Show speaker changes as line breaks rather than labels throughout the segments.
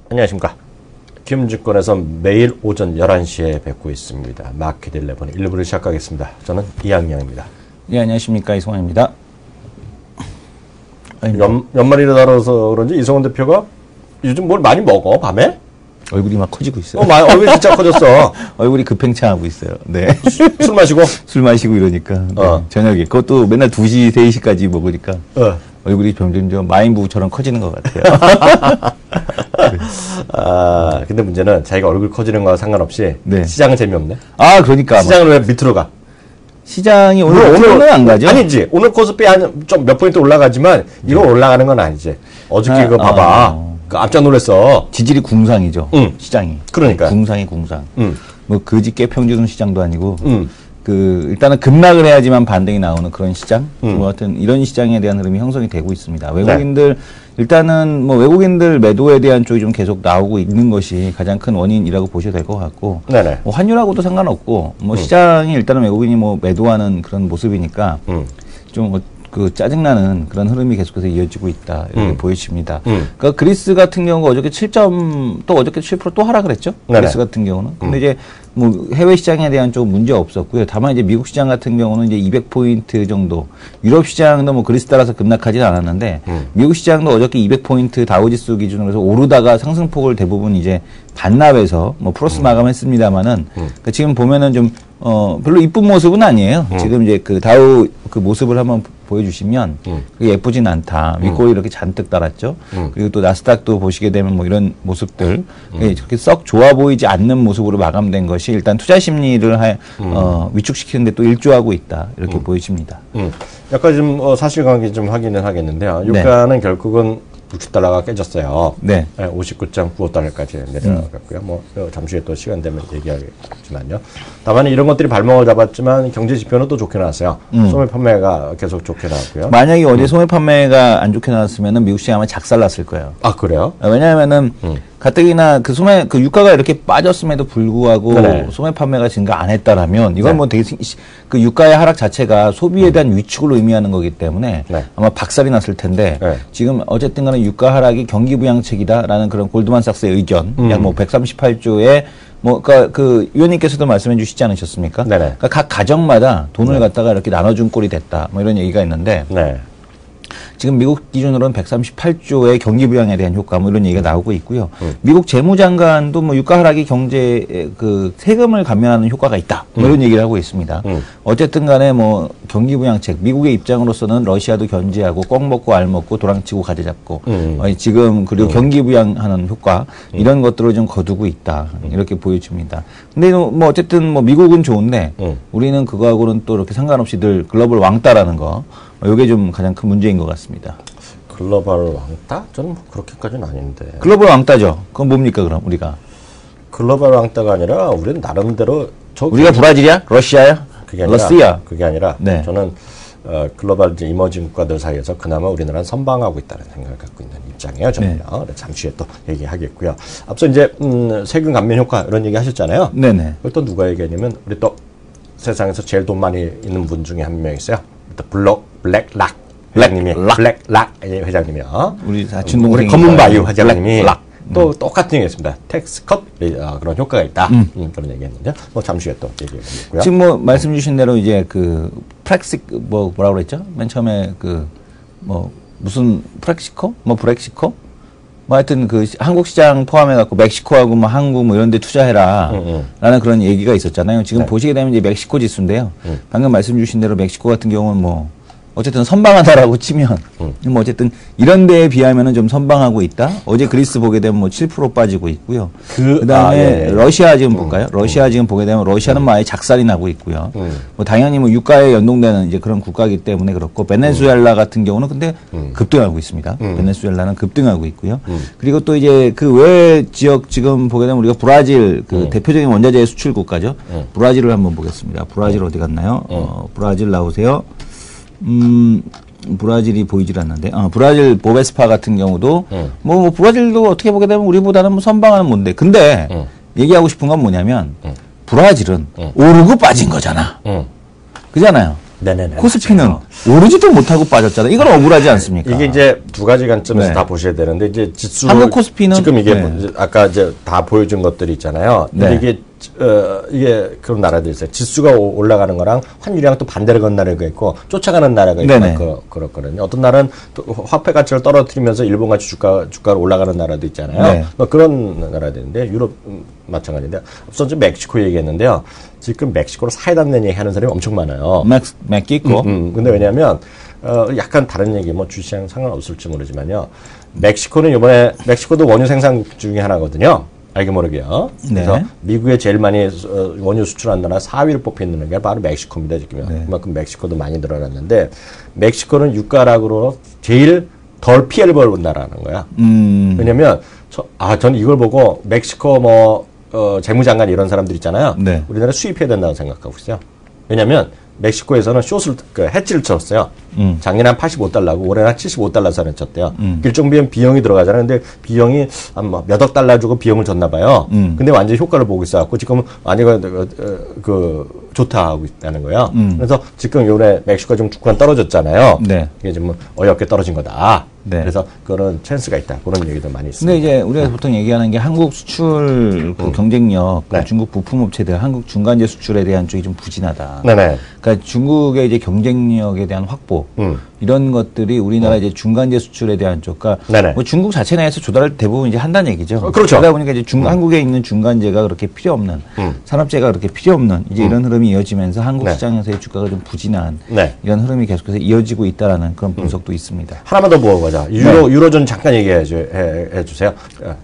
안녕하십니까. 김증권에서 매일 오전 11시에 뵙고 있습니다. 마켓 11 1부를 시작하겠습니다. 저는 이항영입니다.
네, 안녕하십니까. 이성환입니다.
연말이라 달아서 그런지 이성환 대표가 요즘 뭘 많이 먹어, 밤에?
얼굴이 막 커지고 있어요.
얼굴이 진짜 커졌어.
얼굴이 급팽창하고 있어요. 네.
술 마시고?
술 마시고 이러니까. 네. 저녁에. 그것도 맨날 2시, 3시까지 먹으니까. 얼굴이 점점 마인부처럼 커지는 것 같아요.
근데 문제는 자기가 얼굴 커지는 거와 상관없이
네.
시장은 재미없네.
아, 그러니까.
시장은 왜 밑으로 가?
시장이 오늘은 안 가죠?
아니지. 오늘 코스피 좀 몇 포인트 올라가지만 이거 올라가는 건 아니지. 어저께 그거 봐봐. 깜짝 놀랐어.
지질이 궁상이죠. 시장이.
그러니까.
궁상이 궁상. 뭐 그지께 평균 시장도 아니고. 일단은 급락을 해야지만 반등이 나오는 그런 시장. 뭐 하여튼 이런 시장에 대한 흐름이 형성이 되고 있습니다. 외국인들, 네. 일단은 뭐 외국인들 매도에 대한 쪽이 좀 계속 나오고 있는 것이 가장 큰 원인이라고 보셔도 될 것 같고. 네네. 뭐 환율하고도 상관없고, 뭐 시장이 일단은 외국인이 뭐 매도하는 그런 모습이니까 좀 짜증나는 그런 흐름이 계속해서 이어지고 있다. 이렇게 보여집니다. 그러니까 그리스 같은 경우가 어저께 7% 또 하락을 했죠. 네네. 그리스 같은 경우는. 근데 이제 뭐 해외 시장에 대한 좀 문제 없었고요. 다만 이제 미국 시장 같은 경우는 이제 200포인트 정도. 유럽 시장도 뭐 그리스 따라서 급락하지는 않았는데 미국 시장도 어저께 200포인트 다우지수 기준으로 해서 오르다가 상승폭을 대부분 이제 반납해서 뭐 플러스 마감했습니다만은 그러니까 지금 보면은 좀 별로 이쁜 모습은 아니에요. 지금 이제 그 다우 그 모습을 한번 보여주시면 그게 예쁘진 않다. 윗골이 이렇게 잔뜩 달았죠. 그리고 또 나스닥도 보시게 되면 뭐 이런 모습들 저렇게 썩 좋아 보이지 않는 모습으로 마감된 것이 일단 투자 심리를 위축시키는데 또 일조하고 있다. 이렇게 보여집니다.
약간 좀 사실관계 좀 확인을 하겠는데요. 유가는 결국은 60달러가 깨졌어요. 네. 59.95달러까지 내려갔고요. 뭐 잠시 후에 또 시간 되면 얘기하겠지만요. 다만 이런 것들이 발목을 잡았지만 경제 지표는 또 좋게 나왔어요. 소매 판매가 계속 좋게 나왔고요.
만약에 어제 소매 판매가 안 좋게 나왔으면은 미국 시장이 아마 작살났을 거예요.
아, 그래요?
왜냐하면은 가뜩이나 그 유가가 이렇게 빠졌음에도 불구하고 네네. 소매 판매가 증가 안 했다라면 이건 네. 뭐 되게 그 유가의 하락 자체가 소비에 대한 위축을 의미하는 거기 때문에 네. 아마 박살이 났을 텐데 네. 지금 어쨌든 간에 유가 하락이 경기 부양책이다라는 그런 골드만삭스의 의견 약 뭐 138조에 뭐, 그, 위원님께서도 말씀해 주시지 않으셨습니까? 네네. 그러니까 각 가정마다 돈을 네. 갖다가 이렇게 나눠준 꼴이 됐다. 뭐 이런 얘기가 있는데. 네. 지금 미국 기준으로는 138조의 경기 부양에 대한 효과 뭐 이런 얘기가 나오고 있고요. 미국 재무장관도 뭐 유가 하락이 경제 그 세금을 감면하는 효과가 있다. 뭐 이런 얘기를 하고 있습니다. 어쨌든 간에 뭐 경기 부양책 미국의 입장으로서는 러시아도 견제하고 꽉 먹고 알 먹고 도랑치고 가재 잡고 지금 그리고 경기 부양하는 효과 이런 것들을 좀 거두고 있다. 이렇게 보여집니다. 근데 뭐 어쨌든 뭐 미국은 좋은데 우리는 그거하고는 또 이렇게 상관없이 늘 글로벌 왕따라는 거 이게 좀 가장 큰 문제인 것 같습니다.
글로벌 왕따? 저는 뭐 그렇게까지는 아닌데.
글로벌 왕따죠. 그건 뭡니까 그럼 우리가?
글로벌 왕따가 아니라 우리는 나름대로
우리가 브라질이야? 러시아야?
그게 아니라
러시아.
그게 아니라 네. 저는 글로벌 이제 이머징 국가들 사이에서 그나마 우리나라는 선방하고 있다는 생각을 갖고 있는 입장이에요. 저는요. 네. 잠시 후에 또 얘기하겠고요. 앞서 이제 세금 감면 효과 이런 얘기 하셨잖아요. 네네. 그걸 또 누가 얘기하냐면 우리 또 세상에서 제일 돈 많이 있는 분 중에 한 명 있어요. 블랙락 회장님이 블랙락 회장님이요.
우리 사촌 동생
우리 검은바유 회장님이 또 똑같은 얘기했습니다. 텍스컷 그런 효과가 있다. 그런 얘기했는데 뭐 잠시 후에 또 얘기해보겠고요.
지금 뭐 말씀 주신 대로 이제 그 프렉식 뭐라고 그랬죠? 맨 처음에 그 뭐 무슨 프렉시코 뭐 브렉시코 뭐 하여튼 그 한국 시장 포함해 갖고 멕시코하고 뭐 한국 뭐 이런 데 투자해라 라는 그런 얘기가 있었잖아요. 지금 네. 보시게 되면 이제 멕시코 지수인데요. 방금 말씀 주신 대로 멕시코 같은 경우는 뭐 어쨌든 선방하다라고 치면 뭐 어쨌든 이런 데에 비하면은 좀 선방하고 있다. 어제 그리스 보게 되면 뭐 7% 빠지고 있고요. 그다음에 예. 러시아 지금 볼까요? 러시아 지금 보게 되면 러시아는 뭐 아예 작살이 나고 있고요. 뭐 당연히 뭐 유가에 연동되는 이제 그런 국가이기 때문에 그렇고 베네수엘라 같은 경우는 근데 급등하고 있습니다. 베네수엘라는 급등하고 있고요. 그리고 또 이제 그 외 지역 지금 보게 되면 우리가 브라질 그 대표적인 원자재 수출 국가죠. 브라질을 한번 보겠습니다. 브라질 어디 갔나요? 브라질 나오세요. 브라질이 보이질 않는데, 브라질 보베스파 같은 경우도, 뭐, 브라질도 어떻게 보게 되면 우리보다는 뭐 선방하는 건데, 근데, 얘기하고 싶은 건 뭐냐면, 브라질은 오르고 빠진 거잖아. 그잖아요.
네네네.
코스피는 오르지도 못하고 빠졌잖아요. 이건 억울하지 않습니까?
이게 이제 두 가지 관점에서
네.
다 보셔야 되는데 이제 지수
한국 코스피는
지금 이게
네.
이제 아까 이제 다 보여준 것들이 있잖아요. 근데
네.
이게 그런 나라들이 있어요. 지수가 올라가는 거랑 환율이랑 또 반대로 가는 나라가 있고 쫓아가는 나라가 있고 그렇거든요. 어떤 나라는 또 화폐 가치를 떨어뜨리면서 일본 같이 주가가 올라가는 나라도 있잖아요.
네.
뭐 그런 나라들인데 유럽 마찬가지인데 앞서 좀 멕시코 얘기했는데요. 지금 멕시코로 사이다는 얘기하는 사람이 엄청 많아요.
멕시코.
근데 왜냐하면 약간 다른 얘기, 뭐 주시랑 상관없을지 모르지만요. 멕시코도 원유 생산 중에 하나거든요. 알게 모르게요. 그래서
네.
미국에 제일 많이 원유 수출하는 나라 4위를 뽑히는 게 바로 멕시코입니다. 지금
네.
그만큼 멕시코도 많이 늘어났는데 멕시코는 유가락으로 제일 덜 피해를 보는 나라라는 거야. 왜냐면 저는 이걸 보고 멕시코 재무장관 이런 사람들 있잖아요.
네.
우리나라 수입해야 된다고 생각하고 있어요. 왜냐면 멕시코에서는 해지를 쳤어요. 작년에 한 85달러고 올해는 한 75달러 선을 쳤대요. 일정 비용이 들어가잖아요. 근데 비용이 한 몇억 달러 주고 비용을 줬나 봐요. 근데 완전히 효과를 보고 있어갖고 지금은 완전히 좋다 하고 있다는 거예요. 그래서 지금 요번에 멕시코가 좀 주가가 떨어졌잖아요.
네.
이게 좀 어렵게 떨어진 거다.
네.
그래서 그런 찬스가 있다. 그런 얘기도 많이 있습니다.
근데 이제 우리가 보통 얘기하는 게 한국 수출 경쟁력,
네.
중국 부품업체들, 한국 중간재 수출에 대한 쪽이 좀 부진하다.
네네.
그러니까 중국의 이제 경쟁력에 대한 확보 이런 것들이 우리나라 이제 중간재 수출에 대한 쪽, 그러니까
네네.
뭐 중국 자체 내에서 조달을 대부분 이제 한다는 얘기죠.
그렇죠.
그러다 보니까 이제 한국에 있는 중간재가 그렇게 필요 없는 산업재가 그렇게 필요 없는 이제 이런 흐름이 이어지면서 한국
네.
시장에서의 주가가 좀 부진한
네.
이런 흐름이 계속해서 이어지고 있다라는 그런 분석도 있습니다.
하나만 더 보자. 유로존 잠깐 얘기해 주세요.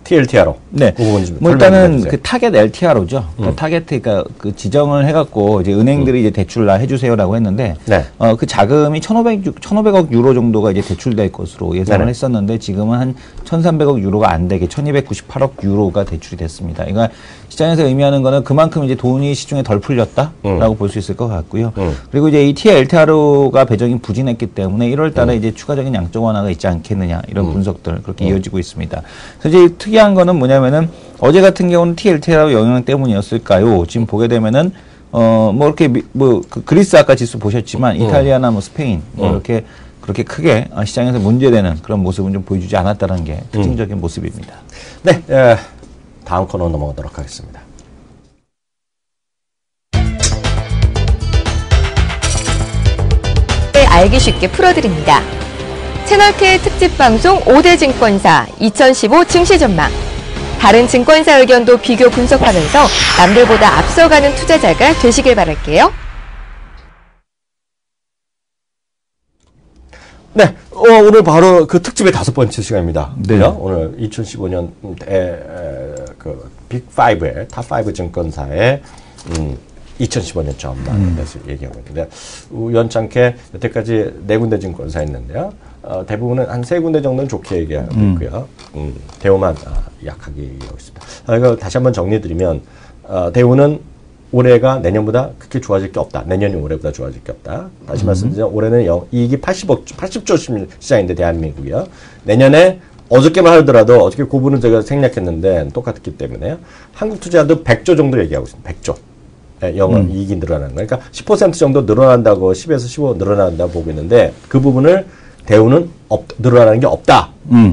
TLTRO.
네.
그 부분 좀
뭐
설명 좀
일단은
해주세요.
그 타겟 LTRO죠. 그러니까 타겟이니까 그 지정을 해갖고 이제 은행들이 이제 대출을 해주세요라고 했는데,
네.
그 자금이 1,500억 유로 정도가 이제 대출될 것으로 예상을
네네.
했었는데 지금은 한 1,300억 유로가 안 되게 1,298억 유로가 대출이 됐습니다. 그러니까 시장에서 의미하는 거는 그만큼 이제 돈이 시중에 덜 풀렸다라고 볼 수 있을 것 같고요. 그리고 이제 이 TLTRO가 배정이 부진했기 때문에 1월달에 이제 추가적인 양적 완화가 있지 않겠느냐 이런 분석들 그렇게 이어지고 있습니다. 그래서 이제 특이한 거는 뭐냐면은 어제 같은 경우는 TLTRO 영향 때문이었을까요? 지금 보게 되면은 뭐 이렇게 그 그리스 아까 지수 보셨지만 이탈리아나 뭐 스페인 뭐 이렇게 그렇게 크게 시장에서 문제되는 그런 모습은 좀 보여주지 않았다는 게 특징적인 모습입니다.
네, 다음 코너 넘어가도록 하겠습니다.
알기 쉽게 풀어드립니다. 채널K 특집 방송 5대 증권사 2015 증시 전망. 다른 증권사 의견도 비교 분석하면서 남들보다 앞서가는 투자자가 되시길 바랄게요.
네, 오늘 바로 그 특집의 5번째 시간입니다.
네.
오늘 2015년 그 빅5의 탑5 증권사의 2015년 전망에 대해서 얘기하고 있는데 우연찮게 여태까지 4군데 증권사 있는데요. 대부분은 한 3군데 정도는 좋게 얘기하고 있고요. 대우만 약하게 얘기하고 있습니다. 이걸 다시 한번 정리해드리면 대우는 올해가 내년보다 그렇게 좋아질 게 없다. 내년이 올해보다 좋아질 게 없다. 다시 말씀드리면 올해는 이익이 80조 시장인데 대한민국이요. 내년에 어저께만 하더라도 어저께 고부는 제가 생략했는데 똑같기 때문에 한국 투자도 100조 정도 얘기하고 있습니다. 100조. 영업 이익이 늘어나는 거예요. 그러니까 10% 정도 늘어난다고 10에서 15 늘어난다고 보고 있는데 그 부분을 대우는 늘어나는 게 없다.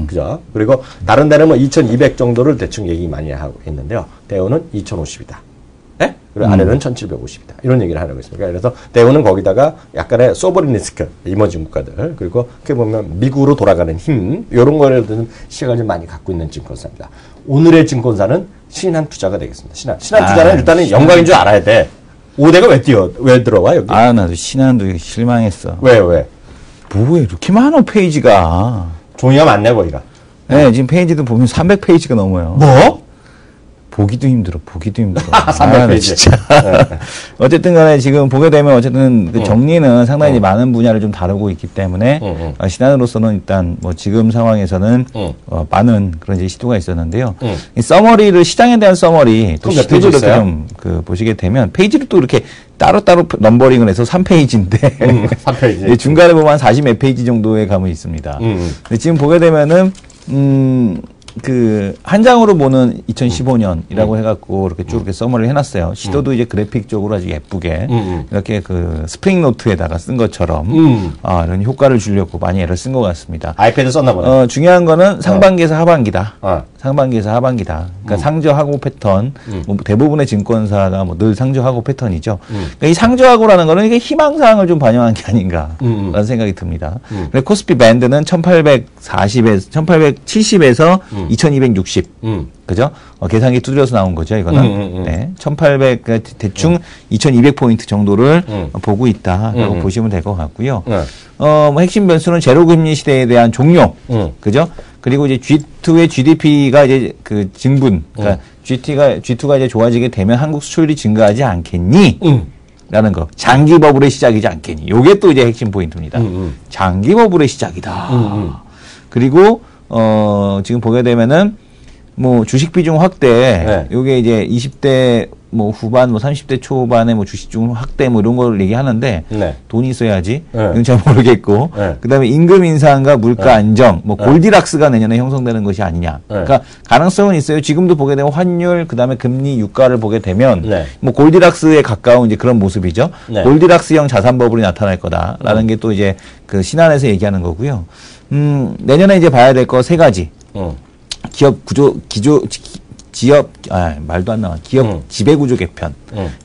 그죠? 그리고 다른 데는 뭐 2,200 정도를 대충 얘기 많이 하고 있는데요. 대우는 2,050이다. 네? 그리고 아래는 1,750이다. 이런 얘기를 하고 있습니다. 그래서 대우는 거기다가 약간의 소버린 리스크, 이머징 국가들, 그리고 어떻게 보면 미국으로 돌아가는 힘, 이런 거에 대한 시각을 좀 많이 갖고 있는 증권사입니다. 오늘의 증권사는 신한 투자가 되겠습니다. 신한 투자는 일단은 영광인 줄 알아야 돼. 5대가 왜 들어와, 여기?
나도 신한도 실망했어.
왜?
뭐에 이렇게 많아, 페이지가.
종이가 많네, 거기가.
네, 지금 페이지도 보면 300페이지가 넘어요.
뭐?
보기도 힘들어.
300페이지.
진짜. 어쨌든 간에 지금 보게 되면 어쨌든 그 정리는 상당히 많은 분야를 좀 다루고 있기 때문에 신한으로서는 일단 뭐 지금 상황에서는 많은 그런 이제 시도가 있었는데요. 이 서머리를 시장에 대한 서머리 또 시도도 이렇게 좀 보시게 되면 페이지를 또 이렇게 따로따로 넘버링을 해서 3페이지인데
3페이지.
중간에 보면 한 40몇 페이지 정도의 감이 있습니다. 근데 지금 보게 되면은 그 한 장으로 보는 2015년이라고 해갖고 이렇게 쭉 이렇게 서머를 해놨어요. 시도도 이제 그래픽적으로 아주 예쁘게 이렇게 그 스프링 노트에다가 쓴 것처럼 이런 효과를 주려고 많이 애를 쓴 것 같습니다.
아이패드 썼나 보네.
중요한 거는 상반기에서 하반기다. 상반기에서 하반기다. 그러니까 상저하고 패턴, 뭐 대부분의 증권사가 뭐 늘 상저하고 패턴이죠. 그러니까 이 상저하고라는 거는 이게 희망사항을 좀 반영한 게 아닌가라는 생각이 듭니다. 그래서 코스피 밴드는 1870에서 2260. 그죠? 계산기 두드려서 나온 거죠, 이거는. 네. 1800, 대충 2200포인트 정도를 보고 있다라고 보시면 될 것 같고요. 뭐 핵심 변수는 제로 금리 시대에 대한 종료. 그죠? 그리고 이제 G2의 GDP가 이제 그 증분. 그러니까 G2가 이제 좋아지게 되면 한국 수출이 증가하지 않겠니? 라는 거. 장기 버블의 시작이지 않겠니? 요게 또 이제 핵심 포인트입니다. 장기 버블의 시작이다. 그리고, 지금 보게 되면은, 뭐 주식 비중 확대, 요게 이제 20대 뭐 후반, 뭐 30대 초반에 뭐 주식 비중 확대 뭐 이런 걸 얘기하는데 돈이 있어야지. 이건 잘 모르겠고. 그다음에 임금 인상과 물가 안정, 뭐 골디락스가 내년에 형성되는 것이 아니냐. 그러니까 가능성은 있어요. 지금도 보게 되면 환율, 그다음에 금리, 유가를 보게 되면 뭐 골디락스에 가까운 이제 그런 모습이죠. 골디락스형 자산 버블이 나타날 거다라는 게 또 이제 그 신한에서 얘기하는 거고요. 내년에 이제 봐야 될 거 세 가지. 기업 말도 안 나와. 기업 지배구조 개편.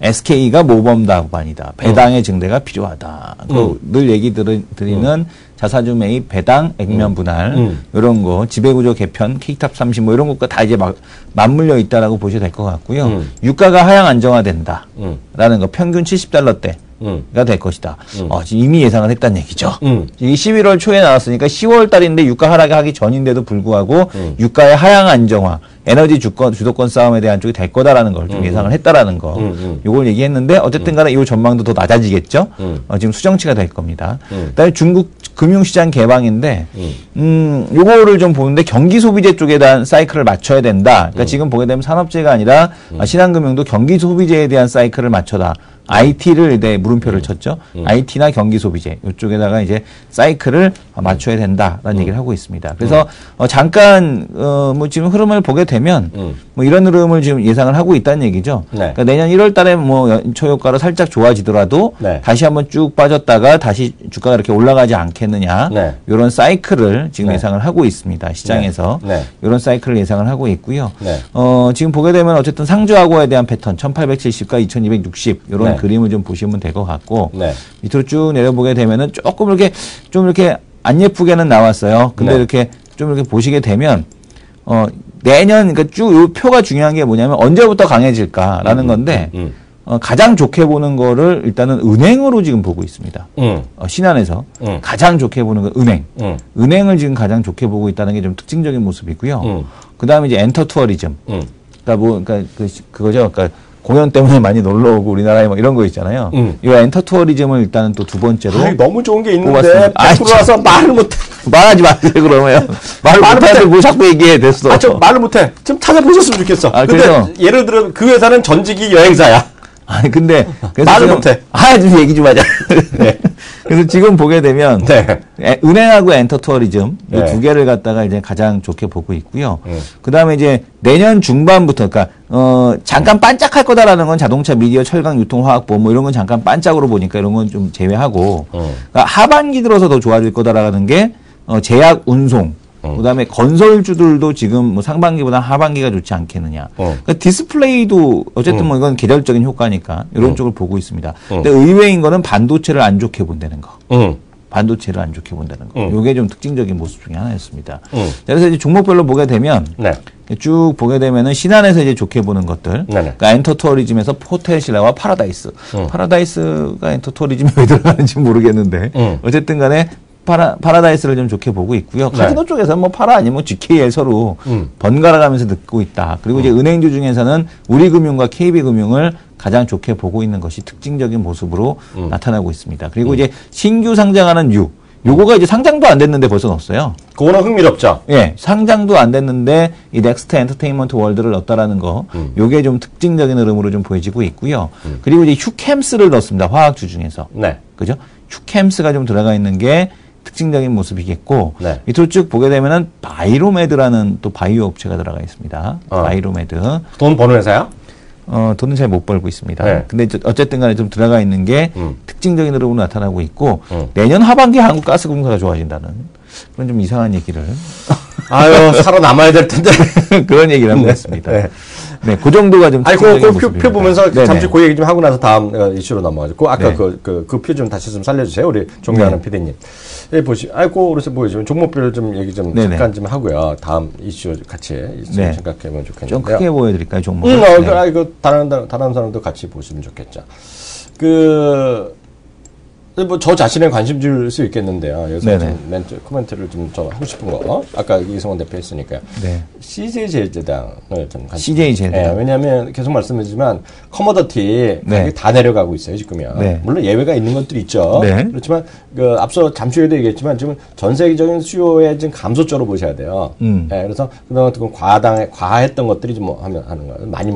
SK가 모범답안이다. 배당의 증대가 필요하다. 늘 얘기 드리는 자사주 매입, 배당, 액면 분할, 이런 거, 지배구조 개편, K탑 30, 뭐 이런 것과 다 이제 막 맞물려 있다라고 보셔도 될 것 같고요. 유가가 하향 안정화된다. 라는 거, 평균 $70대. 가 될 것이다. 지금 이미 예상을 했다는 얘기죠. 이게 11월 초에 나왔으니까 10월 달인데 유가 하락이 하기 전인데도 불구하고 유가의 하향 안정화, 에너지 주도권 싸움에 대한 쪽이 될 거다라는 걸 좀 예상을 했다라는 거. 요걸 얘기했는데 어쨌든 간에 이 전망도 더 낮아지겠죠. 지금 수정치가 될 겁니다. 그다음에 중국 금융시장 개방인데 요거를 좀 보는데 경기 소비재 쪽에 대한 사이클을 맞춰야 된다. 그러니까 지금 보게 되면 산업재가 아니라 신한금융도 경기 소비재에 대한 사이클을 맞춰다. IT를 물음표를 쳤죠. IT나 경기 소비재 이쪽에다가 이제 사이클을 맞춰야 된다라는 얘기를 하고 있습니다. 그래서 잠깐 뭐 지금 흐름을 보게 되면 뭐 이런 흐름을 지금 예상을 하고 있다는 얘기죠. 그러니까 내년 1월달에 뭐 연초 효과로 살짝 좋아지더라도 다시 한번 쭉 빠졌다가 다시 주가가 이렇게 올라가지 않겠느냐 이런 사이클을 지금 예상을 하고 있습니다. 시장에서 이런 사이클을 예상을 하고 있고요. 지금 보게 되면 어쨌든 상저하고에 대한 패턴 1870과 2260 이런 그림을 좀 보시면 될 것 같고 밑으로 쭉 내려보게 되면은 조금 이렇게 좀 이렇게 안 예쁘게는 나왔어요. 근데 이렇게 좀 이렇게 보시게 되면 내년 그러니까 쭉 이 표가 중요한 게 뭐냐면 언제부터 강해질까라는 건데 가장 좋게 보는 거를 일단은 은행으로 지금 보고 있습니다. 신한에서 가장 좋게 보는 건 은행. 은행을 지금 가장 좋게 보고 있다는 게 좀 특징적인 모습이고요. 그다음에 이제 엔터 투어리즘. 그러니까 그거죠. 그러니까 공연 때문에 많이 놀러 오고 우리나라에 뭐 이런 거 있잖아요. 이 엔터 투어리즘을 일단은 또 두 번째로.
너무 좋은 게 있는데 들어와서 말을 못해.
말하지 마세요 그러면. 말을 못해. 뭐 자꾸 얘기해 됐어.
좀 말을 못해. 좀 찾아보셨으면 좋겠어. 근데 예를 들어 그 회사는 전직이 여행사야.
아니 근데 그래서
말을 못해.
좀 얘기 좀 하자. 그래서 지금 보게 되면 은행하고 엔터 투어리즘 이 두 개를 갖다가 이제 가장 좋게 보고 있고요. 그다음에 이제 내년 중반부터 그러니까 잠깐 반짝할 거다라는 건 자동차, 미디어, 철강, 유통, 화학보 뭐 이런 건 잠깐 반짝으로 보니까 이런 건 좀 제외하고 그러니까 하반기 들어서 더 좋아질 거다라는 게 제약, 운송 그다음에 건설주들도 지금 뭐 상반기보다 하반기가 좋지 않겠느냐. 그러니까 디스플레이도 어쨌든 뭐 이건 계절적인 효과니까 이런 쪽을 보고 있습니다. 근데 의외인 거는 반도체를 안 좋게 본다는 거. 반도체를 안 좋게 본다는 거. 요게 좀 특징적인 모습 중에 하나였습니다. 그래서 이제 종목별로 보게 되면 쭉 보게 되면은 신한에서 이제 좋게 보는 것들. 그러니까 엔터 투어리즘에서 포텐실라와 파라다이스. 파라다이스가 엔터 투어리즘에 왜 들어가는지 모르겠는데 어쨌든 간에 파라다이스를 좀 좋게 보고 있고요. 카지노 쪽에서는 뭐 파라 아니면 GKL 서로 번갈아 가면서 듣고 있다. 그리고 이제 은행주 중에서는 우리금융과 KB금융을 가장 좋게 보고 있는 것이 특징적인 모습으로 나타나고 있습니다. 그리고 이제 신규 상장하는 요거가 이제 상장도 안 됐는데 벌써 넣었어요.
그거는 흥미롭죠.
예, 상장도 안 됐는데 이 넥스트 엔터테인먼트 월드를 넣었다라는 거, 요게 좀 특징적인 흐름으로 좀 보여지고 있고요. 그리고 이제 휴캠스를 넣었습니다. 화학주 중에서. 그죠? 휴캠스가 좀 들어가 있는 게 특징적인 모습이겠고
네.
밑으로 쭉 보게 되면은 바이로메드라는 또 바이오 업체가 들어가 있습니다. 바이로메드.
돈 버는 회사야?
돈은 잘 못 벌고 있습니다.
네.
근데 어쨌든 간에 좀 들어가 있는 게 특징적인 흐름으로 나타나고 있고 내년 하반기에 한국가스공사가 좋아진다는 그런 좀 이상한 얘기를
아유, 살아남아야 될 텐데.
그런 얘기를 하고 있습니다.
네.
네, 그 정도가 좀
아니, 표 보면서
네네.
잠시 그 얘기 좀 하고 나서 다음 이슈로 넘어가지고, 아까
네.
그 표 좀 다시 좀 살려주세요. 우리 존경하는 PD님. 예, 아이고, 그래서 보이시면 종목별 좀 얘기 좀
네네.
잠깐 좀 하고요. 다음 이슈 같이
네.
생각해보면 좋겠는데요.
좀 크게 보여드릴까요, 종목?
이거 다른 사람도 같이 보시면 좋겠죠. 뭐 저 자신에 관심 줄 수 있겠는데요. 여기서 좀 코멘트를 좀 하고 싶은 거. 아까 이성원 대표 했으니까요.
네.
CJ제일제당을 좀 관심.
CJ제일제당.
네, 왜냐하면 계속 말씀드리지만 커머더티
네.
가격이 다 내려가고 있어요 지금요.
네.
물론 예외가 있는 것들이 있죠.
네.
그렇지만 앞서 잠시에도 얘기했지만 지금 전 세계적인 수요의 지금 감소적으로 보셔야 돼요. 네, 그래서 그동안 과했던 것들이 좀 하는 거 많이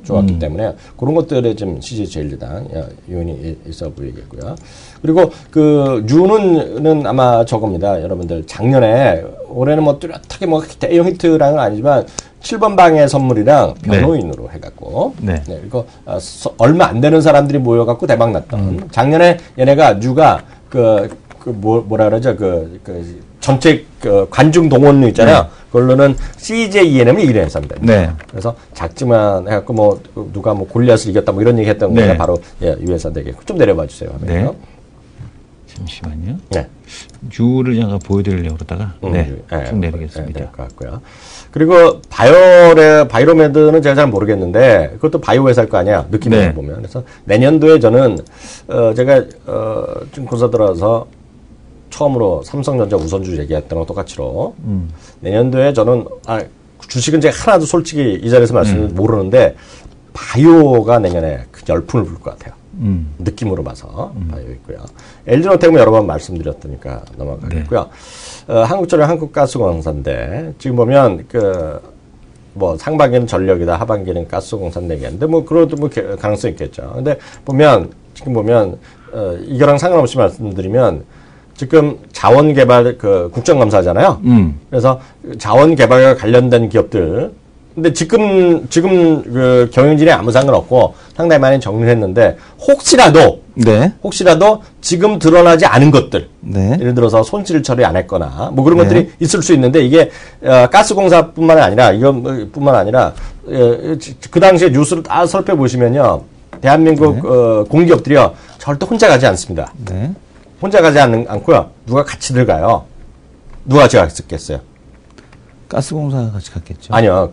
좋았기 때문에 그런 것들에 좀 CJ제일제당 요인이 있어 보이겠고요. 그리고 유는 아마 저겁니다. 여러분들 작년에 올해는 뭐 뚜렷하게 뭐 대형 히트랑은 아니지만 7번 방의 선물이랑 변호인으로 해갖고 그리고 얼마 안 되는 사람들이 모여갖고 대박 났던 작년에 얘네가 뉴가 뭐라 그러죠 전체 관중 동원료 있잖아요. 그걸로는 CJENM을 이기는 회사입니다.
네.
그래서 작지만 해갖고 뭐 누가 뭐 골리앗을 이겼다 뭐 이런 얘기 했던 거가 바로 이 회사 되겠고 좀 내려봐 주세요.
네. 잠시만요.
네.
유를 잠깐 보여드리려고 그러다가 쭉 내리겠습니다.
될 것 같고요. 그리고 바이로메드는 제가 잘 모르겠는데 그것도 바이오 회사일 거 아니야 느낌으로 보면. 그래서 내년도에 저는 제가 증권사 들어와서 처음으로 삼성전자 우선주 얘기했던 거 똑같이로 내년도에 저는 주식은 제가 하나도 솔직히 이 자리에서 모르는데 바이오가 내년에 그 열풍을 불 것 같아요. 느낌으로 봐서 바이오 있고요. LG노텍은 여러 번 말씀드렸으니까 넘어가겠고요. 한국전력 한국가스공사인데 지금 보면 뭐 상반기는 전력이다, 하반기는 가스공사인데 얘기하는데 뭐 그래도 뭐 가능성 있겠죠. 근데 지금 보면 이거랑 상관없이 말씀드리면 지금 자원개발 국정감사잖아요. 그래서 자원개발과 관련된 기업들. 근데 지금 경영진이 아무 상관없고 상당히 많이 정리를 했는데 혹시라도 지금 드러나지 않은 것들. 예를 들어서 손실 처리 안 했거나 뭐 그런 것들이 있을 수 있는데 이게 가스공사뿐만 아니라 이것뿐만 아니라 그 당시에 뉴스를 다 살펴보시면요. 대한민국 공기업들이요. 절대 혼자 가지 않습니다. 혼자 가지 않고요. 누가 같이 들어가요. 누가 제가 했겠어요?
가스공사가 같이 갔겠죠.
아니요.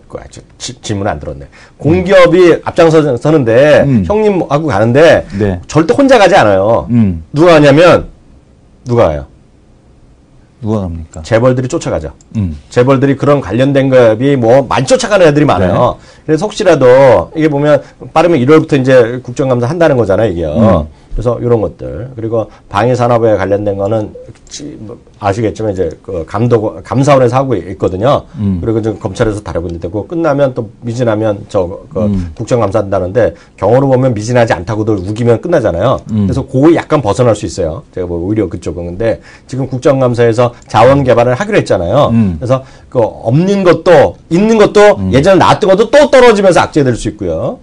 질문 안 들었네. 공기업이 앞장서는데 형님하고 가는데 절대 혼자 가지 않아요. 누가 가냐면 누가 가요?
누가 갑니까?
재벌들이 쫓아가죠. 재벌들이 그런 관련된 기업이 뭐 많이 쫓아가는 애들이 많아요. 그래서 혹시라도 이게 보면 빠르면 1월부터 이제 국정감사 한다는 거잖아요, 이게요. 그래서 이런 것들. 그리고 방위산업에 관련된 거는 아시겠지만 이제 감사원에서 하고 있거든요. 그리고 좀 검찰에서 다루고 있는데 그거 끝나면 또 미진하면 국정감사 한다는데 경우로 보면 미진하지 않다고도 우기면 끝나잖아요. 그래서 그거 약간 벗어날 수 있어요. 제가 뭐 오히려 그쪽은. 근데 지금 국정감사에서 자원 개발을 하기로 했잖아요. 그래서 없는 것도 있는 것도 예전에 나왔던 것도 또 떨어지면서 악재될 수 있고요.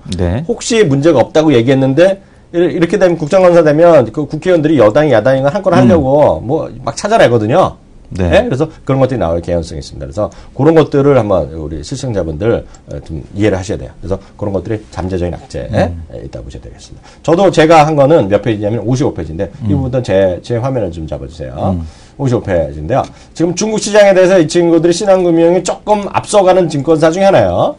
혹시 문제가 없다고 얘기했는데 이렇게 되면 국정감사 되면 국회의원들이 여당이 야당이 한 건 하려고 뭐 막 찾아내거든요. 그래서 그런 것들이 나올 개연성이 있습니다. 그래서 그런 것들을 한번 우리 시청자분들 좀 이해를 하셔야 돼요. 그래서 그런 것들이 잠재적인 악재에 있다고 보셔야 되겠습니다. 저도 제가 한 거는 몇 페이지냐면 55페이지인데 이 부분은 제 화면을 좀 잡아주세요. 55페이지인데요. 지금 중국 시장에 대해서 이 친구들이 신한금융이 조금 앞서가는 증권사 중에 하나예요.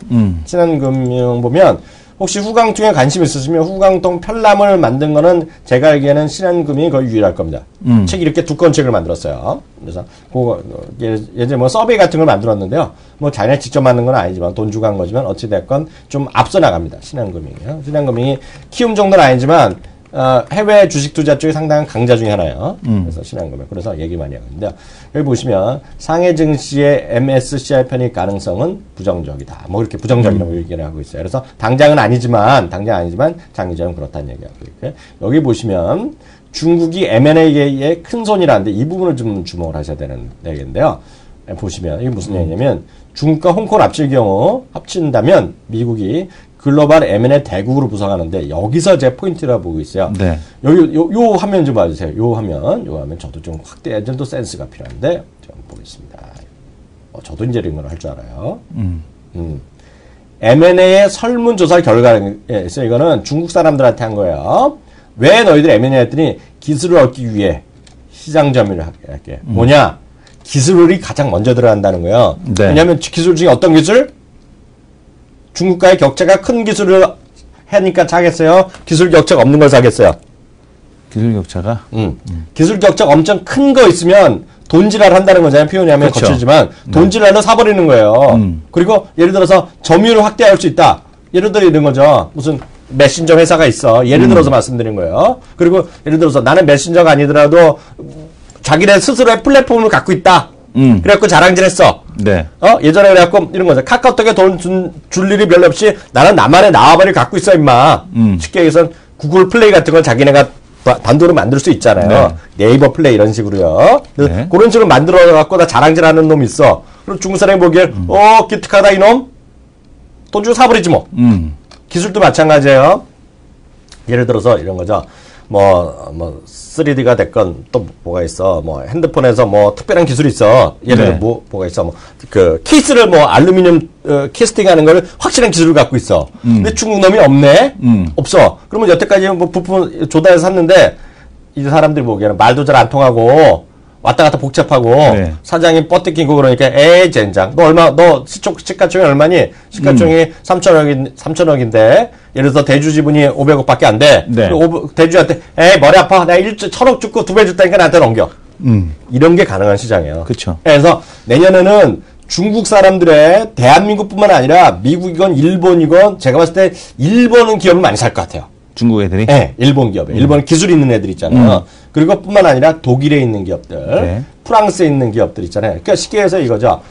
신한금융 보면 혹시 후광통에 관심 있으시면 후광통 편람을 만든 거는 제가 알기에는 신한금융이 거의 유일할 겁니다. 책 이렇게 두꺼운 책을 만들었어요. 그래서 그거 예전에 뭐 서베이 같은 걸 만들었는데요. 뭐 자기네 직접 만든 건 아니지만 돈 주고 한 거지만 어찌됐건 좀 앞서 나갑니다. 신한금융이요. 신한금융이 키움 정도는 아니지만 해외 주식 투자 쪽에 상당한 강자 중에 하나예요. 그래서 신한금융. 그래서 얘기 많이 하고 있는데요. 여기 보시면 상해 증시의 MSCI 편입 가능성은 부정적이다. 뭐 이렇게 부정적이라고 얘기를 하고 있어요. 그래서 당장 아니지만 장기적으로 그렇다는 얘기하고 있고요. 여기 보시면 중국이 M&A의 큰 손이라는데 이 부분을 좀 주목을 하셔야 되는 얘기인데요. 보시면 이게 무슨 얘기냐면 중국과 홍콩을 합칠 경우 합친다면 미국이 글로벌 M&A 대국으로 부상하는데 여기서 제 포인트라고 보고 있어요.
네.
여기 요 화면 좀 봐주세요. 요 화면 저도 좀 확대해야 좀 더 센스가 필요한데 좀 보겠습니다. 저도 이제 이런 걸 할 줄 알아요. M&A의 설문조사 결과에서 이거는 중국 사람들한테 한 거예요. 왜 너희들 M&A 했더니 기술을 얻기 위해 시장 점유를 할게. 뭐냐? 기술이 가장 먼저 들어간다는 거예요.
네.
왜냐하면 기술 중에 어떤 기술? 중국과의 격차가 큰 기술을 하니까 사겠어요? 기술 격차가 없는 걸 사겠어요?
기술 격차가?
기술 격차가 엄청 큰 거 있으면 돈지랄 한다는 거잖아요. 표현이 하면
그렇죠.
거칠지만 돈지랄로 사버리는 거예요. 그리고 예를 들어서 점유율을 확대할 수 있다. 예를 들어 이런 거죠. 무슨 메신저 회사가 있어. 예를 들어서 말씀드린 거예요. 그리고 예를 들어서 나는 메신저가 아니더라도 자기네 스스로의 플랫폼을 갖고 있다. 그래갖고 자랑질했어.
네.
예전에 그래갖고 이런 거죠. 카카오톡에 돈 줄 일이 별로 없이 나는 나만의 나와바리를 갖고 있어 임마. 쉽게 얘기해서 구글 플레이 같은 걸 자기네가 단도로 만들 수 있잖아요. 네. 네이버 플레이 이런 식으로요.
네.
그런 식으로 만들어갖고 나 자랑질하는 놈 있어. 그럼 중국 사람이 보기엔 기특하다 이놈. 돈 주고 사버리지 뭐. 기술도 마찬가지예요. 예를 들어서 이런 거죠. 3D가 됐건 또 뭐가 있어. 핸드폰에서 특별한 기술이 있어. 예를 들어
네.
뭐가 있어. 케이스를 알루미늄 캐스팅하는 걸 확실한 기술을 갖고 있어. 근데 중국 놈이 없네. 없어. 그러면 여태까지 부품 조달해서 샀는데 이 사람들이 보기에는 말도 잘 안 통하고 왔다 갔다 복잡하고
네.
사장이 뻗뜯기고 그러니까 에이 젠장 너 시가총이 얼마니? 시가총이 3천억인데 예를 들어서 대주 지분이 500억밖에 안 돼.
네.
대주한테 에이 머리 아파 내가 1,000억 주고 2배 줬다니까 나한테 넘겨. 이런 게 가능한 시장이에요.
그렇죠.
그래서 내년에는 중국 사람들의 대한민국뿐만 아니라 미국이건 일본이건 제가 봤을 때 일본은 기업을 많이 살 것 같아요.
중국 애들이?
네, 일본 기업에. 일본 기술 있는 애들 있잖아요. 그리고 뿐만 아니라 독일에 있는 기업들,
네.
프랑스에 있는 기업들 있잖아요. 그러니까 쉽게 해서 이거죠.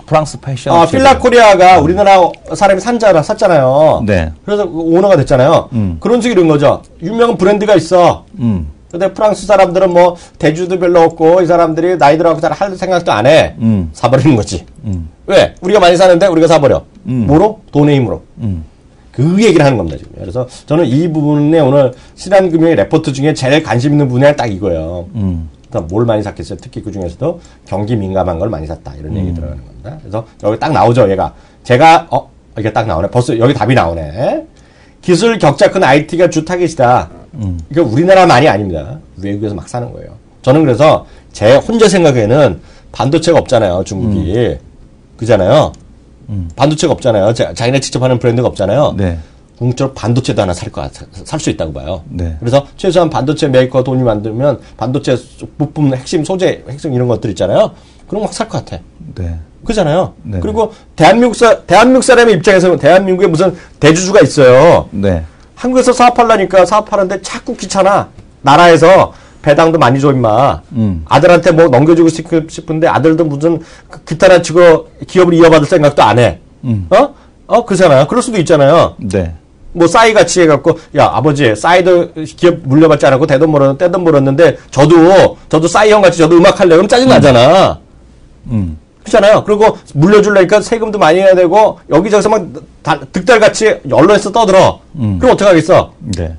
프랑스 패션.
필라코리아가 우리나라 사람이 샀잖아요.
네.
그래서 오너가 됐잖아요. 그런 식으로 이런 거죠. 유명한 브랜드가 있어. 근데 프랑스 사람들은 대주도 별로 없고 이 사람들이 나이 들어가고 잘 할 생각도 안 해. 사버리는 거지. 왜? 우리가 많이 사는데 우리가 사버려. 뭐로? 돈의 힘으로. 그 얘기를 하는 겁니다, 지금. 그래서 저는 이 부분에 오늘 신한금융의 레포트 중에 제일 관심 있는 분야는 딱 이거예요. 그러니까 뭘 많이 샀겠어요? 특히 그 중에서도 경기 민감한 걸 많이 샀다. 이런 얘기 들어가는 겁니다. 그래서 여기 딱 나오죠, 얘가. 이게 딱 나오네. 벌써 여기 답이 나오네. 기술 격차 큰 IT가 주 타깃이다. 이게 우리나라만이 아닙니다. 외국에서 막 사는 거예요. 저는 그래서 제 혼자 생각에는 반도체가 없잖아요, 중국이. 그잖아요. 반도체가 없잖아요. 자기네 직접 하는 브랜드가 없잖아요.
네.
궁극적으로 반도체도 하나 살 수 있다고 봐요.
네.
그래서 최소한 반도체 메이커 돈이 만들면 반도체 부품 핵심 소재, 핵심 이런 것들 있잖아요. 그런 거 막 살 것 같아.
네.
그잖아요.
네.
그리고 대한민국 사람의 입장에서는 대한민국에 무슨 대주주가 있어요.
네.
한국에서 사업하려니까 사업하는데 자꾸 귀찮아. 나라에서 배당도 많이 줘 임마. 아들한테 넘겨주고 싶은데 아들도 무슨 기타나 치고 기업을 이어받을 생각도 안 해. 그렇잖아요. 그럴 수도 있잖아요.
네.
싸이 같이 해갖고 야 아버지 싸이도 기업 물려받지 않았고 떼돈 벌었는데 저도 싸이 형 같이 저도 음악 할래요. 그럼 짜증 나잖아. 그렇잖아요. 그리고 물려주려니까 세금도 많이 해야 되고 여기저기서 막 득달같이 언론에서 떠들어. 그럼 어떻게 하겠어?
네.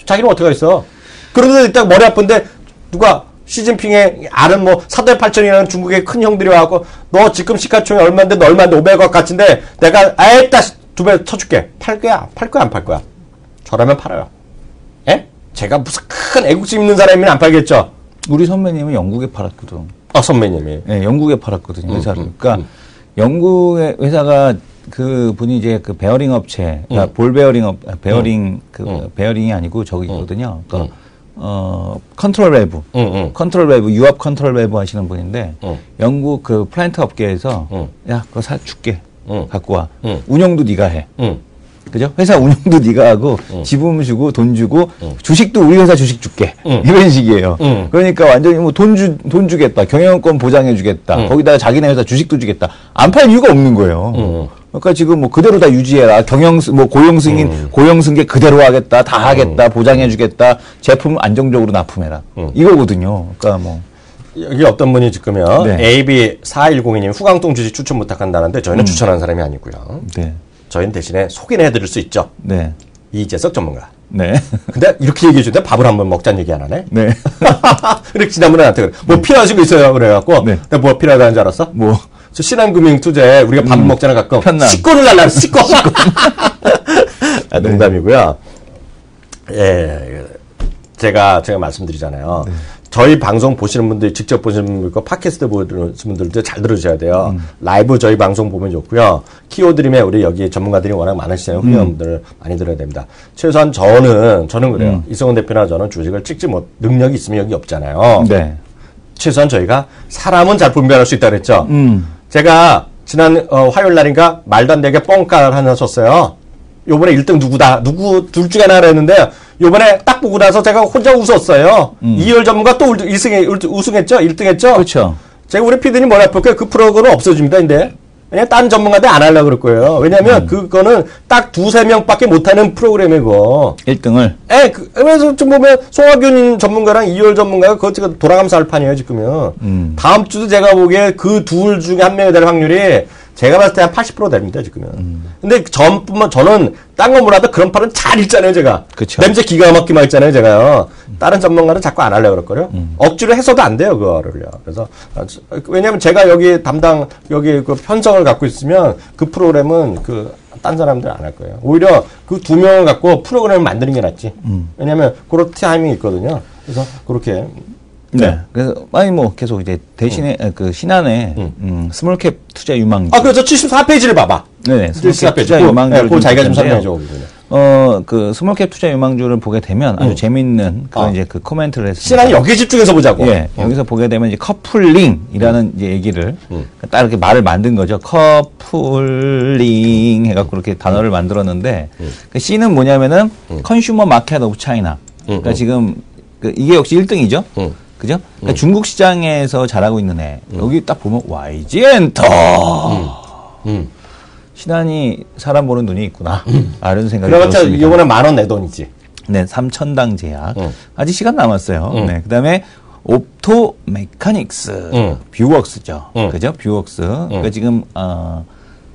자기는 어떻게 하겠어? 그런데 일단 머리 아픈데 누가 시진핑의 아는 사도의 8천이라는 중국의 큰 형들이 와갖고 너 지금 시가총이 얼마인데 너 얼마인데 500억 같은데 내가 아예 딱 2배 쳐줄게. 팔 거야 안 팔 거야? 저라면 팔아요. 예? 제가 무슨 큰 애국심 있는 사람이면 안 팔겠죠.
우리 선배님은 영국에 팔았거든.
선배님이.
네, 영국에 팔았거든요, 회사를. 그러니까 영국의 회사가 그 분이 이제 그 베어링 업체, 그러니까 볼 베어링 베어링이 아니고 저기거든요. 그러니까 컨트롤 밸브, 컨트롤 밸브, 유압 컨트롤 밸브 하시는 분인데 영국 그 플랜트 업계에서 야, 그거 줄게. 갖고 와. 운영도 네가 해. 그죠? 회사 운영도 네가 하고 지분 주고 돈 주고 주식도 우리 회사 주식 줄게 이런 식이에요. 그러니까 완전히 뭐 돈 주겠다, 경영권 보장해 주겠다, 거기다가 자기네 회사 주식도 주겠다. 안 팔 이유가 없는 거예요. 그러니까 지금 뭐 그대로 다 유지해라, 뭐 고용승계 그대로 하겠다, 다 하겠다, 보장해 주겠다, 제품 안정적으로 납품해라 이거거든요. 그러니까 뭐.
여기 어떤 분이 지금요, 네. AB4102님 후광동 주식 추천 부탁한다는데 저희는 추천하는 사람이 아니고요. 네. 저희는 대신에 소개는 해드릴 수 있죠. 네. 이재석 전문가. 네. 근데 이렇게 얘기해 주는데 밥을 한번 먹자는 얘기 안 하네? 네. 이렇게 지난번에 나한테 그래. 뭐 필요하신 거 있어요? 그래갖고. 네. 내가 뭐 필요하다는 줄 알았어? 뭐. 저 신한금융투자에 우리가 밥 먹잖아, 가끔. 편남. 식권을 달라, 식권. 아, 농담이고요. 예. 제가 말씀드리잖아요. 네. 저희 방송 보시는 분들, 직접 보시는 분들, 팟캐스트 보시는 분들도 잘 들으셔야 돼요. 라이브 저희 방송 보면 좋고요. 키워드림에 우리 여기 전문가들이 워낙 많으시잖아요. 훌륭한분들 많이 들어야 됩니다. 최소한 저는 그래요. 이성훈 대표나 저는 주식을 찍지 능력이 있으면 여기 없잖아요. 네. 최소한 저희가 사람은 잘 분별할 수 있다 그랬죠. 제가 지난 화요일 날인가 말도 안 되게 뻥깔 하나 쳤어요. 요번에 1등 누구다. 둘 중에 하나 했는데 요번에 딱 보고 나서 제가 혼자 웃었어요. 이열 전문가 또 우승했죠? 1등 했죠?
그렇죠.
제가 우리 피디님 뭐라 볼게요. 그 프로그램은 없어집니다, 근데. 그냥 딴 전문가들 안 하려고 그럴 거예요. 왜냐면 그거는 딱 2-3명밖에 못하는 프로그램이고.
1등을?
예, 그래서 좀 보면 송하균 전문가랑 이열 전문가가 그거 지금 돌아가면서 할 판이에요, 지금은. 다음 주도 제가 보기에 그 둘 중에 한 명이 될 확률이 제가 봤을 때 한 80% 됩니다, 지금은. 근데 저는 딴 거 몰라도 그런 판은 잘 읽잖아요, 제가. 그쵸. 냄새 기가 막히게 읽잖아요, 제가요. 다른 전문가는 자꾸 안 하려고 그럴걸요. 억지로 해서도 안 돼요, 그거를요. 그래서, 왜냐면 제가 여기 그 편성을 갖고 있으면 그 프로그램은 딴 사람들 안 할 거예요. 오히려 그 2명을 갖고 프로그램을 만드는 게 낫지. 왜냐면 그런 타이밍이 있거든요. 그래서 그렇게.
네. 그래서, 뭐, 계속 이제 대신에, 신한의, 스몰캡 투자 유망주.
아, 그렇죠. 74페이지를 봐봐.
네네. 스몰캡 투자 유망주를.
그거 자기가 좀 설명해줘.
스몰캡 투자 유망주를 보게 되면 아주 재밌는 그런 이제 그 코멘트를 했습니다.
신한이 여기 집중해서 보자고.
예. 여기서 보게 되면 이제 커플링이라는 이제 얘기를 딱 이렇게 말을 만든 거죠. 커플링 해갖고 이렇게 단어를 만들었는데, 그 C는 뭐냐면은 컨슈머 마켓 오브 차이나. 그러니까 지금, 이게 역시 1등이죠. 그죠? 그러니까 중국 시장에서 잘하고 있는 애. 여기 딱 보면 YG엔터. 신한이 사람 보는 눈이 있구나. 이런 생각이 들었습니다.
그렇죠. 이번에 10,000원 내 돈이지.
네, 3,000당 제약. 아직 시간 남았어요. 네, 그다음에 옵토 메카닉스, 뷰웍스죠. 그죠? 뷰웍스. 그러니까 지금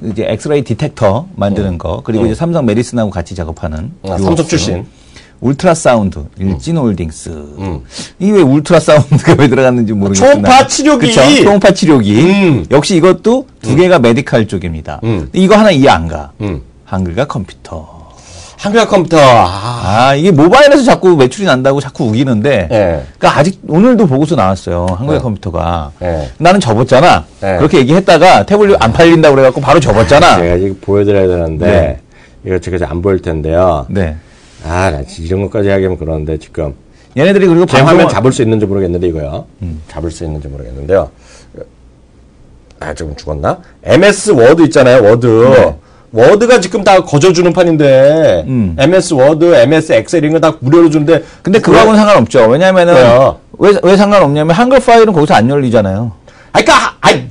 이제 엑스레이 디텍터 만드는 거. 그리고 이제 삼성 메리슨하고 같이 작업하는
삼성 출신.
울트라사운드, 일진홀딩스. 이게 왜 울트라사운드가 왜 들어갔는지 모르겠으나.
초음파 치료기.
그쵸? 초음파 치료기. 역시 이것도 두 개가 메디칼 쪽입니다. 이거 하나 이해 안 가. 한글과 컴퓨터.
한글과 컴퓨터.
이게 모바일에서 자꾸 매출이 난다고 자꾸 우기는데. 네. 그러니까 아직 오늘도 보고서 나왔어요. 한글과 컴퓨터가. 네. 나는 접었잖아. 네. 그렇게 얘기했다가 태블릿 안 팔린다고 그래갖고 바로 접었잖아.
제가 이거 보여드려야 되는데. 네. 이거 제가 안 보일 텐데요. 네. 나 이런 것까지 하기면 그러는데 지금
얘네들이 그리고
제 화면 잡을 수 있는지 모르겠는데 이거요. 잡을 수 있는지 모르겠는데요. 조금 죽었나? MS 워드 있잖아요. 워드. 네. 워드가 지금 다 거저주는 판인데 MS 워드, MS 엑셀 이런 거 다 무료로 주는데
근데 그거하고는 상관없죠. 왜냐면은 왜 상관없냐면 한글 파일은 거기서 안 열리잖아요.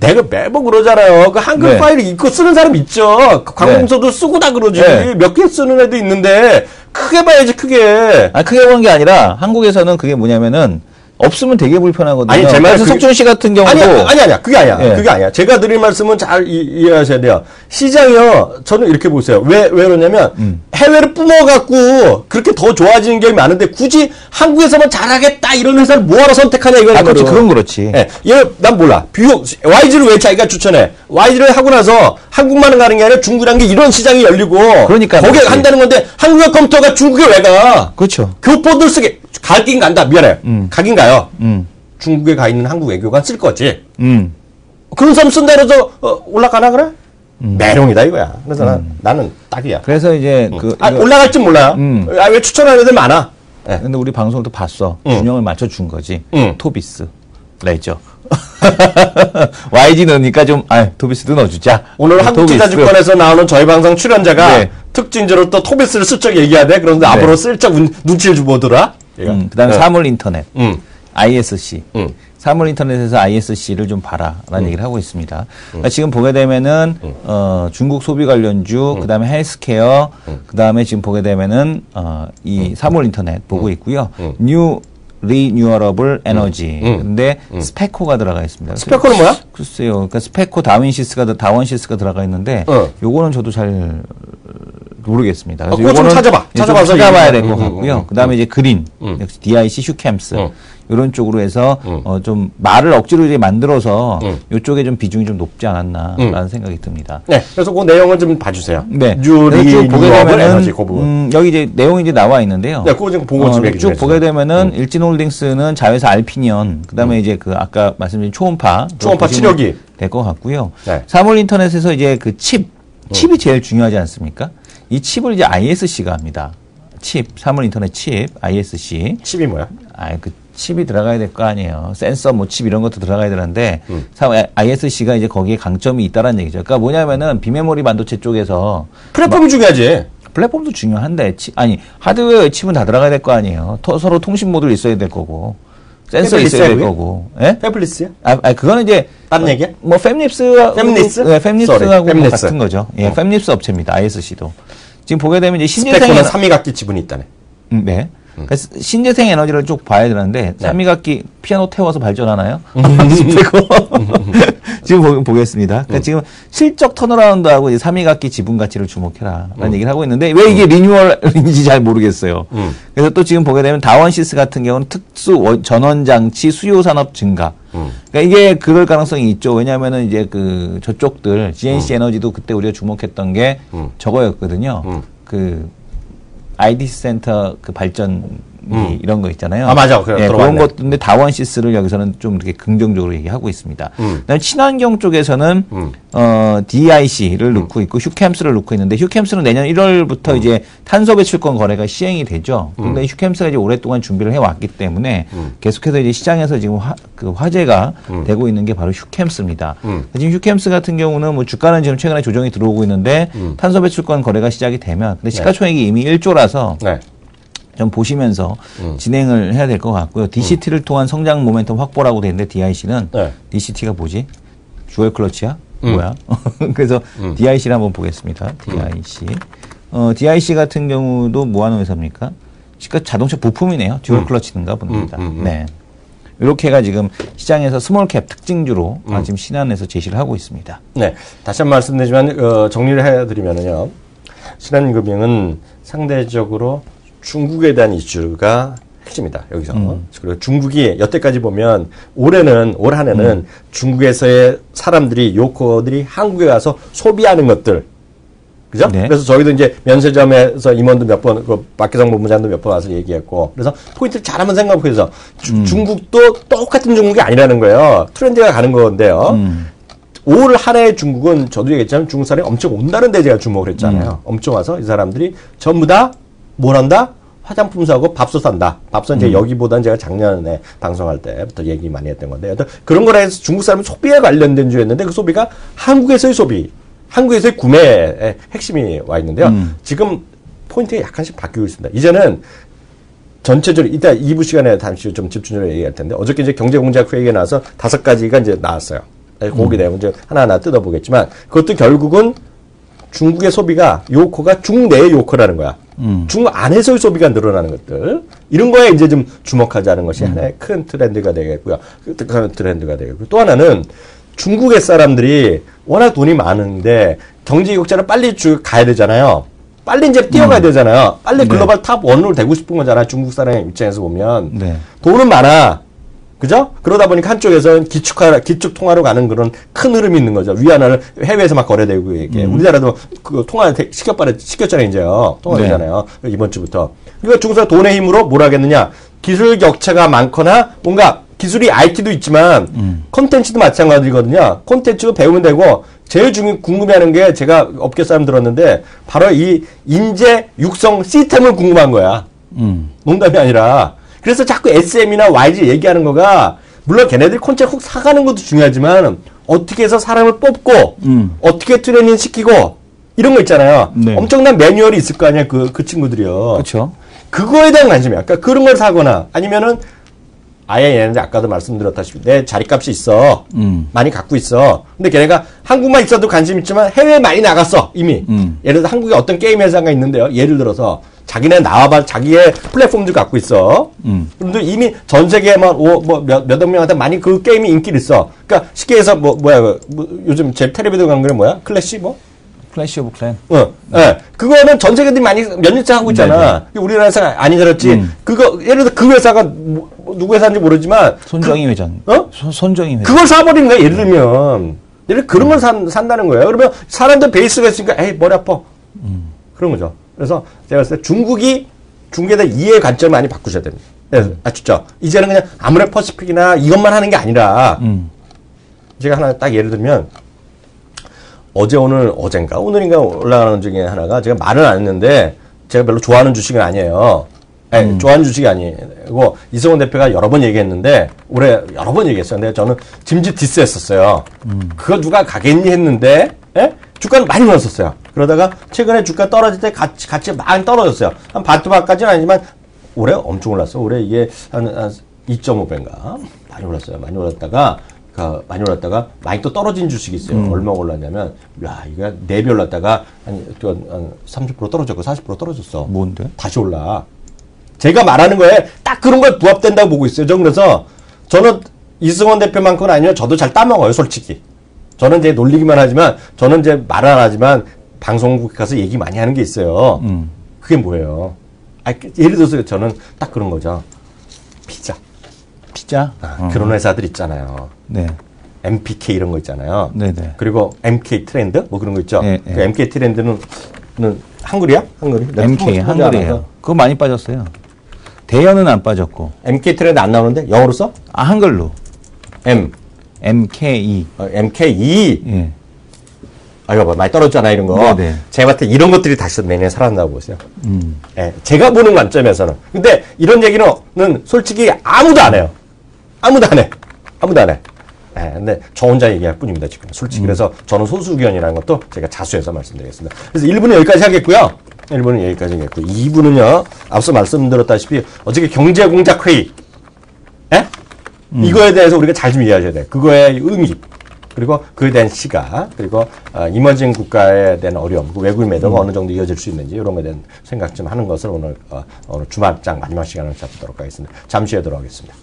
내가 매번 그러잖아요. 그 한글 네. 파일 읽고 쓰는 사람 있죠. 관공서도 네. 쓰고 다 그러지. 네. 몇 개 쓰는 애도 있는데, 크게 봐야지, 크게.
크게 보는 게 아니라, 한국에서는 그게 뭐냐면은, 없으면 되게 불편하거든요. 제 말은 석준 씨 같은 경우도.
아니야. 그게 아니야. 네. 그게 아니야. 제가 드릴 말씀은 잘 이해하셔야 돼요. 시장이요. 저는 이렇게 보세요. 왜 그러냐면, 해외를 뿜어갖고, 그렇게 더 좋아지는 게 많은데, 굳이 한국에서만 잘하겠다, 이런 회사를 뭐하러 선택하냐, 이거는.
그렇지. 그건 그렇지.
예. 난 몰라. YG를 왜 자기가 추천해? YG를 하고 나서, 한국만 가는 게 아니라 중국이란 게 이런 시장이 열리고.
그러니까.
거기에 그렇지. 한다는 건데, 한국의 컴퓨터가 중국에 왜 가?
그렇죠.
교포들 쓰게. 가긴 간다. 미안해. 가긴 가요. 중국에 가 있는 한국 외교관 쓸 거지. 그런 사람 쓴다 해서 올라가나 그래? 메롱이다 이거야. 그래서 나는 딱이야.
그래서 이제
올라갈지 몰라요. 왜 추천하는 애들 많아.
네. 근데 우리 방송도 봤어. 균형을 맞춰준 거지. 토비스, 레저, YG 넣으니까 좀, 토비스도 넣어주자.
오늘 한국투자증권에서 나오는 저희 방송 출연자가 네. 특징적으로 또 토비스를 슬쩍 얘기하대. 그런데 네. 앞으로 슬쩍 눈치를 보더라.
그 다음에 사물인터넷, ISC. 사물인터넷에서 ISC를 좀 봐라라는 얘기를 하고 있습니다. 그러니까 지금 보게 되면은, 중국 소비 관련주, 그 다음에 헬스케어, 그 다음에 지금 보게 되면은, 이 사물인터넷 보고 있고요. 리뉴얼러블 에너지. 근데 스페코가 들어가 있습니다.
스페코는 뭐야?
글쎄요. 그러니까 스페코 다원시스가 들어가 있는데 요거는 저도 잘 모르겠습니다. 그래서
요거는 좀
찾아봐야 될 것 같고요. 그다음에 이제 그린, 역시 DIC 휴캠스. 이런 쪽으로 해서 좀 말을 억지로 이제 만들어서 이쪽에 좀 비중이 좀 높지 않았나라는 생각이 듭니다.
네, 그래서 그 내용을 좀 봐주세요.
네, 쭉 보게 되면은 여기 이제 내용이 이제 나와 있는데요.
네, 그거 좀 보고 좀 얘기 좀
쭉 보게 되면은 일진홀딩스는 자회사 알피니언, 그다음에 이제 그 아까 말씀드린 초음파
치료기
될 것 같고요.
네.
사물인터넷에서 이제 그 칩이 제일 중요하지 않습니까? 이 칩을 이제 ISC가 합니다. 사물인터넷 칩, ISC.
칩이 뭐야?
그 칩이 들어가야 될 거 아니에요. 센서, 칩 이런 것도 들어가야 되는데, ISC가 이제 거기에 강점이 있다라는 얘기죠. 그러니까 뭐냐면은 비메모리 반도체 쪽에서.
플랫폼이 중요하지.
플랫폼도 중요한데, 하드웨어 칩은 다 들어가야 될 거 아니에요. 서로 통신 모듈 있어야 될 거고, 센서 있어야 될 거고. 예?
패블리스야?
그거는 이제.
다른 얘기야?
팸립스하고
팸립스.
같은 거죠. 예, 팸립스 업체입니다. ISC도. 지금 보게 되면 이제
스페코는 3위각기 지분이 있다네.
네. 그러니까 신재생 에너지를 쭉 봐야 되는데, 네. 3위각기 피아노 태워서 발전하나요? 지금 보겠습니다. 그러니까 지금 실적 턴어라운드하고 이제 3위각기 지분 가치를 주목해라라는 얘기를 하고 있는데, 왜 이게 리뉴얼인지 잘 모르겠어요. 그래서 또 지금 보게 되면 다원시스 같은 경우는 특수 전원장치 수요산업 증가. 그러니까 이게 그럴 가능성이 있죠. 왜냐하면은 이제 저쪽들, GNC 에너지도 그때 우리가 주목했던 게 저거였거든요. IDC 센터 발전이 이런 거 있잖아요.
맞아. 그런
것인데 다원시스를 여기서는 좀 이렇게 긍정적으로 얘기하고 있습니다. 그다음에 친환경 쪽에서는 DIC를 넣고 있고 휴캠스를 넣고 있는데 휴캠스는 내년 1월부터 이제 탄소 배출권 거래가 시행이 되죠. 근데 휴캠스가 이제 오랫동안 준비를 해왔기 때문에 계속해서 이제 시장에서 지금 화제가 되고 있는 게 바로 휴캠스입니다. 지금 휴캠스 같은 경우는 주가는 지금 최근에 조정이 들어오고 있는데 탄소 배출권 거래가 시작이 되면 근데 시가총액이 이미 1조라서 좀 보시면서 진행을 해야 될 것 같고요. DCT를 통한 성장 모멘텀 확보라고 되어 있는데 DIC는 DCT가 뭐지? 주얼 클러치야? 뭐야? 그래서 DIC를 한번 보겠습니다. DIC. DIC 같은 경우도 뭐 하는 회사입니까? 그러니까 자동차 부품이네요. 듀얼 클러치인가 봅니다. 네. 이렇게가 지금 시장에서 스몰캡 특징주로 지금 신한에서 제시를 하고 있습니다.
네. 다시 한 번 말씀드리지만 정리를 해드리면은요. 신한금융은 상대적으로 중국에 대한 이슈가 핵심이다, 여기서. 그리고 중국이 여태까지 보면 올 한 해는 중국에서의 사람들이, 요커들이 한국에 가서 소비하는 것들. 그죠? 네. 그래서 저희도 이제 면세점에서 임원도 몇 번, 박기성 본부장도 몇 번 와서 얘기했고. 그래서 포인트를 잘 한번 생각해서 중국도 똑같은 중국이 아니라는 거예요. 트렌드가 가는 건데요. 올 한 해의 중국은 저도 얘기했지만 중국 사람이 엄청 온다는 데 제가 주목을 했잖아요. 엄청 와서 이 사람들이 전부 다 뭘 한다? 화장품 사고 밥솥 산다. 밥솥은 이제 여기보다는 제가 작년에 방송할 때부터 얘기 많이 했던 건데, 여튼 그런 거라 해서 중국 사람은 소비에 관련된 주였는데 그 소비가 한국에서의 소비, 한국에서의 구매의 핵심이 와 있는데요. 지금 포인트가 약간씩 바뀌고 있습니다. 이제는 전체적으로 이따 2부 시간에 잠시 좀 집중적으로 얘기할 텐데, 어저께 이제 경제공작 회의에 나와서 5가지가 이제 나왔어요. 거기 내용 이제 하나하나 뜯어보겠지만, 그것도 결국은 중국의 소비가 요코가 중내의 요코라는 거야. 중국 안에서의 소비가 늘어나는 것들. 이런 거에 이제 좀 주목하자는 것이 하나의 큰 트렌드가 되겠고요. 큰 트렌드가 되겠고. 또 하나는 중국의 사람들이 워낙 돈이 많은데 경제 격차를 빨리 가야 되잖아요. 빨리 이제 뛰어가야 되잖아요. 빨리 글로벌 탑 1으로 되고 싶은 거잖아. 중국 사람의 입장에서 보면. 돈은 많아. 그죠? 그러다 보니까 한쪽에서는 기축 통화로 가는 그런 큰 흐름이 있는 거죠. 위안화를 해외에서 막 거래되고 이게 우리나라도 그 통화 시켰잖아요, 이제요. 통화되잖아요. 이번 주부터. 그러니까 중국에서 돈의 힘으로 뭘 하겠느냐? 기술 격차가 많거나 뭔가 기술이 IT도 있지만 콘텐츠도 마찬가지거든요. 콘텐츠도 배우면 되고 제일 궁금해하는 게 제가 업계 사람 들었는데 바로 이 인재 육성 시스템을 궁금한 거야. 농담이 아니라. 그래서 자꾸 SM이나 YG 얘기하는 거가 물론 걔네들이 콘체 훅 사가는 것도 중요하지만 어떻게 해서 사람을 뽑고 어떻게 트레이닝 시키고 이런 거 있잖아요.
네.
엄청난 매뉴얼이 있을 거 아니야. 그 친구들이요.
그렇죠.
그거에 대한 관심이야. 그러니까 그런 걸 사거나 아니면은 아예 얘네들 아까도 말씀드렸다시피 내 자리값이 있어. 많이 갖고 있어. 근데 걔네가 한국만 있어도 관심 있지만 해외에 많이 나갔어. 이미. 예를 들어서 한국에 어떤 게임 회사가 있는데요. 예를 들어서 자기네 나와봐 자기의 플랫폼도 갖고 있어. 그런데 이미 전 세계에 몇억 명한테 많이 그 게임이 인기를 있어. 그러니까 쉽게 해서 요즘 제 텔레비전 광고는 뭐야? 클래시 뭐?
클래시 오브 클랜.
네. 그거는 전 세계들이 많이 몇 년째 하고 있잖아. 우리나라 회사가 아니더랬지. 그거 예를 들어 그 회사가 누구 회사인지 모르지만
손정희 회장. 손정희 회장.
그걸 사버리는 거야. 예를 들면 그런 걸 산다는 거예요. 그러면 사람들 베이스가 있으니까 에이 머리 아파. 그런 거죠. 그래서 제가 봤을 때 중국에 대한 이해의 관점을 많이 바꾸셔야 됩니다. 진짜 이제는 그냥 아무래 퍼시픽이나 이것만 하는 게 아니라 제가 하나 딱 예를 들면 오늘인가 올라가는 중에 하나가 제가 말을 안 했는데 제가 별로 좋아하는 주식은 아니에요. 좋아하는 주식이 아니고 이승원 대표가 여러 번 얘기했는데 올해 여러 번 얘기했어요. 근데 저는 짐짓 디스했었어요. 그거 누가 가겠니 했는데 주가는 많이 올랐었어요. 그러다가 최근에 주가 떨어질 때 같이 많이 떨어졌어요. 한 반토막까지는 아니지만 올해 엄청 올랐어요. 올해 이게 한 2.5배인가 많이 올랐어요. 많이 올랐다가 많이 또 떨어진 주식이 있어요. 얼마가 올랐냐면, 이거 4배 올랐다가 한 30% 떨어졌고 40% 떨어졌어.
뭔데?
다시 올라. 제가 말하는 거에 딱 그런 거에 부합된다고 보고 있어요. 그래서 저는 이승원 대표만큼은 아니면 저도 잘 따먹어요, 솔직히. 저는 이제 놀리기만 하지만, 저는 이제 말 안 하지만 방송국에 가서 얘기 많이 하는 게 있어요. 그게 뭐예요? 예를 들어서 저는 딱 그런 거죠. 피자. 그런 회사들 있잖아요.
네.
MPK 이런 거 있잖아요.
네네.
그리고 MK 트렌드 뭐 그런 거 있죠.
네,
그 MK 트렌드는 한글이야? 한글이?
MK 한글이에요. 그거 많이 빠졌어요. 대여는 안 빠졌고.
MK 트렌드 안 나오는데 영어로 써?
한글로. MKE.
MKE.
예.
이거 봐, 많이 떨어졌잖아 이런 거.
네네.
제가 봤을 때 이런 것들이 다시 내년에 살아난다고 보세요. 제가 보는 관점에서는. 근데 이런 얘기는 솔직히 아무도 안 해요. 아무도 안 해. 근데 저 혼자 얘기할 뿐입니다, 지금. 솔직히. 그래서 저는 소수 의견이라는 것도 제가 자수해서 말씀드리겠습니다. 그래서 1부는 여기까지 하겠고요. 2부는요, 앞서 말씀드렸다시피, 어저께 경제공작회의. 이거에 대해서 우리가 잘 좀 이해하셔야 돼요. 그거의 의미. 그리고 그에 대한 시각. 그리고, 이머징 국가에 대한 어려움. 그 외국인 매도가 어느 정도 이어질 수 있는지, 이런 거에 대한 생각 좀 하는 것을 오늘 주말장 마지막 시간을 잡도록 하겠습니다. 잠시 후에 돌아오겠습니다.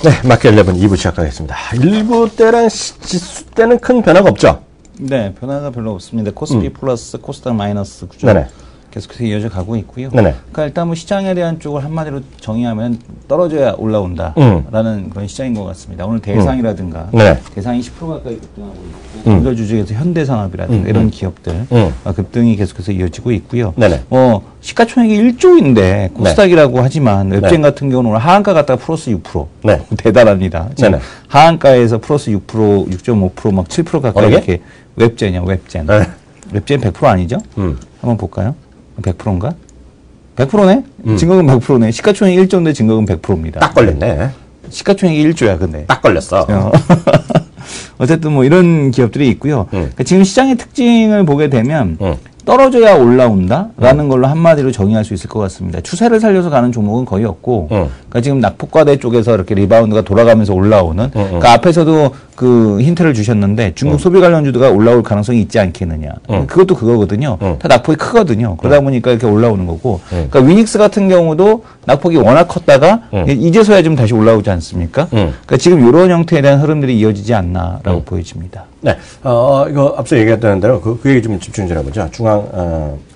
네, 마켓 11 2부 시작하겠습니다. 1부 때랑 지수 때는 큰 변화가 없죠?
네, 변화가 별로 없습니다. 코스피 플러스, 코스닥 마이너스 구조. 네네. 계속해서 이어져 가고 있고요. 네네. 그러니까 일단 뭐 시장에 대한 쪽을 한마디로 정의하면 떨어져야 올라온다라는 그런 시장인 것 같습니다. 오늘 대상이라든가 대상이 10% 가까이 급등하고 있고 건설 주식에서 현대산업이라든가 이런 기업들 급등이 계속해서 이어지고 있고요. 네네. 시가총액이 1조인데 코스닥이라고 하지만 웹젠 같은 경우는 오늘 하한가 갔다가 플러스 6%. 네. 대단합니다. 하한가에서 플러스 6%, 6.5%, 막 7% 가까이 이렇게 웹젠이요, 웹젠. 웹젠 100% 아니죠? 한번 볼까요? 100%인가? 100%네? 증거금 100%네. 시가총액 1조인데 증거금 100%입니다.
딱 걸렸네.
시가총액이 1조야, 근데.
딱 걸렸어.
어쨌든 뭐 이런 기업들이 있고요. 그러니까 지금 시장의 특징을 보게 되면 떨어져야 올라온다라는 걸로 한마디로 정의할 수 있을 것 같습니다. 추세를 살려서 가는 종목은 거의 없고, 그러니까 지금 낙폭과대 쪽에서 이렇게 리바운드가 돌아가면서 올라오는, 그러니까 앞에서도 그 힌트를 주셨는데 중국 소비 관련주가 올라올 가능성이 있지 않겠느냐. 그것도 그거거든요. 다 낙폭이 크거든요. 그러다 보니까 이렇게 올라오는 거고, 그러니까 위닉스 같은 경우도 낙폭이 워낙 컸다가 이제서야 좀 다시 올라오지 않습니까? 그러니까 지금 이런 형태에 대한 흐름들이 이어지지 않나라고 보여집니다.
네, 이거 앞서 얘기했던 대로 그 얘기 좀 집중 좀 해보죠.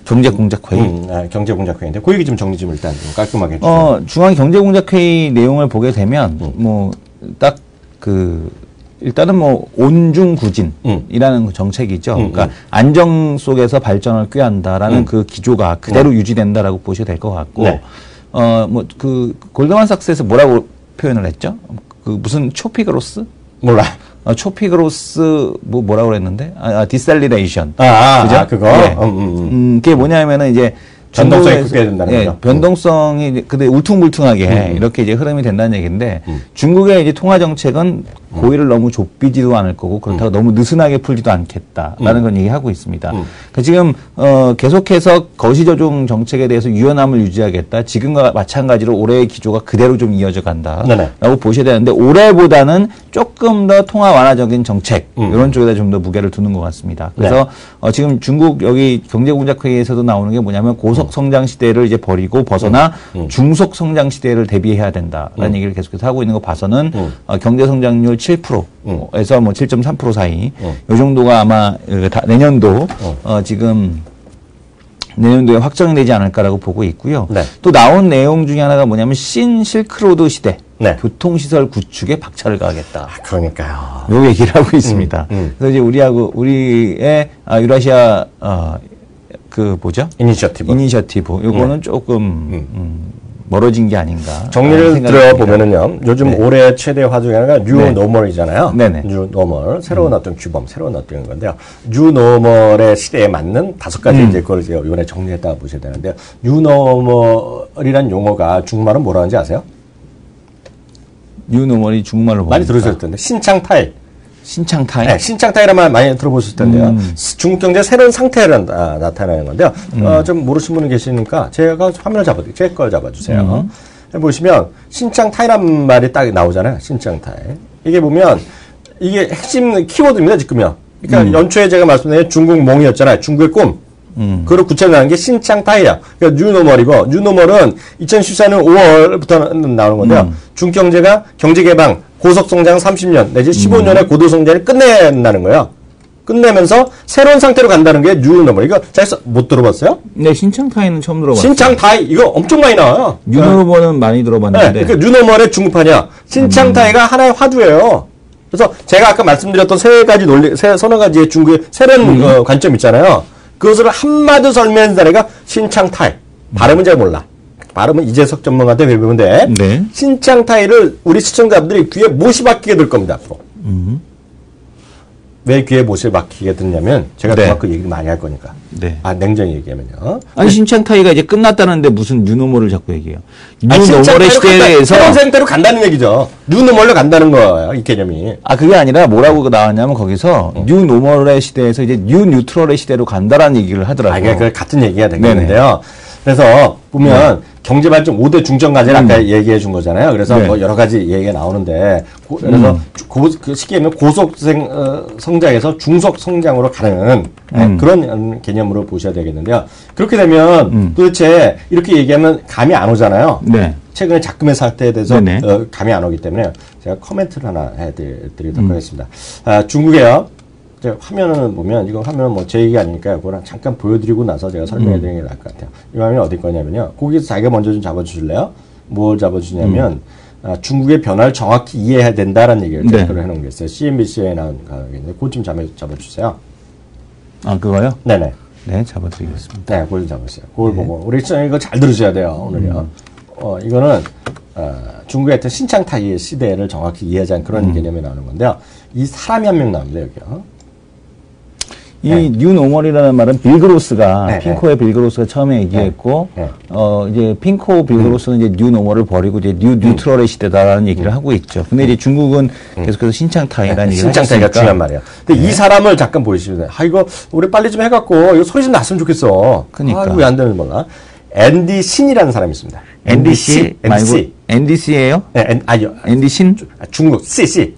경제공작회의.
경제공작회의인데 그 얘기 좀 정리 좀 일단 좀 깔끔하게 해주세요.
중앙경제공작회의 내용을 보게 되면 뭐 딱 그 일단은 뭐 온중구진이라는 정책이죠. 그러니까 안정 속에서 발전을 꾀한다라는 그 기조가 그대로 유지된다라고 보셔도 될 것 같고,
네.
뭐 그 골드만삭스에서 뭐라고 표현을 했죠? 그 무슨 초피그로스?
몰라.
초피그로스 뭐라고 그랬는데? 디셀리레이션.
그죠? 그거.
네. 그게 뭐냐면은 이제
변동성이 크게 된다는 거죠.
변동성이 근데 울퉁불퉁하게 이렇게 이제 흐름이 된다는 얘기인데 중국의 이제 통화 정책은 고의를 너무 좁히지도 않을 거고 그렇다고 너무 느슨하게 풀지도 않겠다라는 건 얘기하고 있습니다. 그러니까 지금 계속해서 거시조정 정책에 대해서 유연함을 유지하겠다. 지금과 마찬가지로 올해의 기조가 그대로 좀 이어져 간다라고 보셔야 되는데 올해보다는 조금 더 통화 완화적인 정책 이런 쪽에다 좀 더 무게를 두는 것 같습니다. 그래서 지금 중국 여기 경제공작회의에서도 나오는 게 뭐냐면 고속 성장 시대를 이제 버리고 벗어나 중속 성장 시대를 대비해야 된다라는 얘기를 계속해서 하고 있는 거 봐서는 경제 성장률 7%에서 뭐 7.3% 사이 이 정도가 아마 내년도 지금 내년도에 확정이 되지 않을까라고 보고 있고요. 네. 또 나온 내용 중에 하나가 뭐냐면 실크로드 시대 네. 교통시설 구축에 박차를 가하겠다.
그러니까요.
요 얘기를 하고 있습니다. 그래서 이제 우리의 유라시아 그 뭐죠? 이니셔티브. 요거는 조금 멀어진 게 아닌가.
정리를 들어보면은요. 요즘 네. 올해 최대 화두가 하나가 뉴 노멀이잖아요.
네네.
뉴 노멀. 새로운 어떤 규범, 새로운 어떤 건데요. 뉴 노멀의 시대에 맞는 5가지 이제 그걸 이번에 정리했다 보셔야 되는데요. 뉴 노멀이란 용어가 중국말은 뭐라 하는지 아세요?
뉴 노멀이 중국말로
많이 들으셨을 텐데. 신창타이.
신창타이?
네, 신창타이란 말 많이 들어보셨을 텐데요. 중국 경제 새로운 상태를 나타내는 건데요. 좀 모르시는 분이 계시니까 제가 화면을 잡아드릴게요. 제 걸 잡아주세요. 보시면 신창타이란 말이 딱 나오잖아요. 신창타이. 이게 보면 이게 핵심 키워드입니다. 지금요. 그러니까 연초에 제가 말씀드린 중국 몽이었잖아요. 중국의 꿈. 그걸 구체화한 게 신창타이야. 그러니까 뉴노멀이고 뉴노멀은 2014년 5월부터 나오는 건데요. 중국 경제가 경제개방 고속성장 30년 내지 15년의 고도성장을 끝낸다는 거예요. 끝내면서 새로운 상태로 간다는 게 뉴노멀. 이거 잘 못 들어봤어요?
네, 신창타이는 처음 들어봤어요.
신창타이 이거 엄청 많이 나와요.
뉴노멀은 많이 들어봤는데.
네, 그러니까 뉴노멀의 중국판이야. 신창타이가 하나의 화두예요. 그래서 제가 아까 말씀드렸던 서너 가지의 중국의 새로운 관점 있잖아요. 그것을 한마디 설명한 애가 신창타이. 발음은 잘 몰라. 발음은 이재석 전문가한테 배우면 돼. 네. 신창타이를 우리 시청자분들이 귀에 못이 박히게 될 겁니다, 앞으로. 왜 귀에 못이 박히게 됐냐면, 제가 그만큼 얘기를 많이 할 거니까. 네. 냉정히 얘기하면요.
아니, 신창타이가 이제 끝났다는데 무슨 뉴노멀을 자꾸 얘기해요. 뉴노멀의 시대에서.
새로운 상태로 간다는 얘기죠. 뉴노멀로 간다는 거예요, 이 개념이.
그게 아니라 뭐라고 나왔냐면, 거기서 뉴노멀의 시대에서 이제 뉴트럴의 시대로 간다라는 얘기를 하더라고요.
그게 같은 얘기가 되겠는데요. 그래서 보면 경제발전 5대 중점과제를 아까 얘기해 준 거잖아요. 그래서 뭐 여러 가지 얘기가 나오는데 그래서 그 시기에는 고속 성장에서 중속 성장으로 가는 그런 개념으로 보셔야 되겠는데요. 그렇게 되면 도대체 이렇게 얘기하면 감이 안 오잖아요. 네. 최근에 작금의 사태에 대해서 감이 안 오기 때문에 제가 코멘트를 하나 해드리도록 하겠습니다. 중국에요. 화면을 보면, 이거 화면은 뭐 제 얘기 아니니까요. 그거랑 잠깐 보여드리고 나서 제가 설명해 드리는 게 나을 것 같아요. 이 화면이 어디 거냐면요. 거기서 자기가 먼저 좀 잡아주실래요? 뭘 잡아주냐면, 중국의 변화를 정확히 이해해야 된다라는 얘기를 댓글로 해놓은 게 있어요. CNBC에 나온 가겠는데, 그거 좀 잡아주세요.
그거요?
네네.
네, 잡아드리겠습니다.
네, 그걸 좀 잡아주세요. 그걸 보고. 우리 시청자 이거 잘 들으셔야 돼요, 오늘요. 이거는, 중국의 어떤 신창타이의 시대를 정확히 이해하자는 그런 개념이 나오는 건데요. 이 사람이 한 명 나옵니다, 여기요.
이 뉴노멀이라는 말은 빌 그로스가 핑코의 빌 그로스가 처음에 얘기했고 이제 핑코 빌 그로스는 이제 뉴노멀을 버리고 이제 뉴트럴의 시대다라는 얘기를 하고 있죠. 근데 이제 중국은 계속해서 신창타이라는 얘기를 하니까
신창타이가 중요한 말이에요. 근데 이 사람을 잠깐 보시면 돼요. 이거 우리 빨리 좀 해갖고 이거 소리 좀 났으면 좋겠어.
그러니까
왜 안 되는 건가? 앤디 신이라는 사람이 있습니다.
앤디 씨 말고 앤디 씨예요?
네, 아니요.
앤디 신?
중국 C.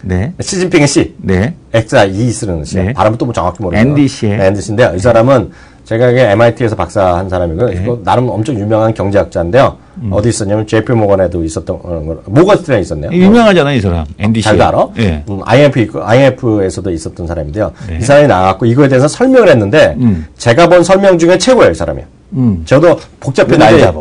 네.
시진핑의 씨.
네.
X가 E 쓰는 씨. 네. 발음은 또 뭐 정확히 모르겠어요.
앤디 씨.
앤디 씨인데요. 이 사람은 제가 MIT에서 박사한 사람이고 나름 엄청 유명한 경제학자인데요. 어디 있었냐면 JP 모건에도 있었던 모건 스탠에 있었네요.
유명하잖아요, 이 사람. 앤디 씨.
잘도 알아? 네. IMF에서도 있었던 사람인데요. 네. 이 사람이 나왔고 이거에 대해서 설명을 했는데 제가 본 설명 중에 최고예요, 이 사람이. 저도 복잡했는데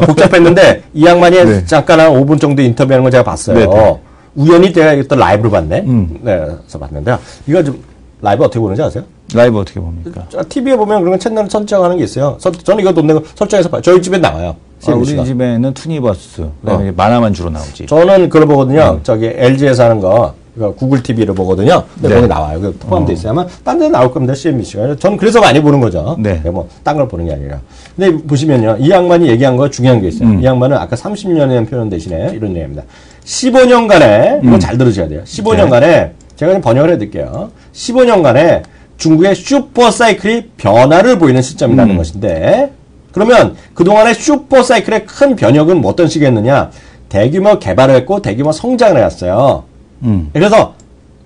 복잡했는데 이 양반이 잠깐 한 5분 정도 인터뷰하는 걸 제가 봤어요. 우연히 제가 또 라이브를 봤네. 네, 그래서 봤는데요. 이거 좀 라이브 어떻게 보는지 아세요?
라이브 어떻게 봅니까?
TV에 보면 그런 채널 설정하는 게 있어요. 저는 이거 돈 내고 설정해서 봐요. 저희 집에 나와요.
우리 집에는 투니버스, 그다음에 만화만 주로 나오지.
저는 그걸 보거든요. 저기 LG에서 하는 거, 구글 TV를 보거든요. 근데 거기 나와요. 그 포함되어 있어요. 아마 딴 데 나올 겁니다. CNBC가. 저는 그래서 많이 보는 거죠.
네.
뭐, 딴 걸 보는 게 아니라. 근데 보시면요. 이 양반이 얘기한 거 중요한 게 있어요. 이 양반은 아까 30년이라는 표현 대신에 이런 얘기입니다. 15년간에, 이거 잘 들으셔야 돼요. 15년간에, 제가 번역을 해드릴게요. 15년간에 중국의 슈퍼사이클이 변화를 보이는 시점이라는 것인데, 그러면 그동안의 슈퍼사이클의 큰 변혁은 뭐 어떤 시기였느냐? 대규모 개발을 했고 대규모 성장을 해왔어요. 그래서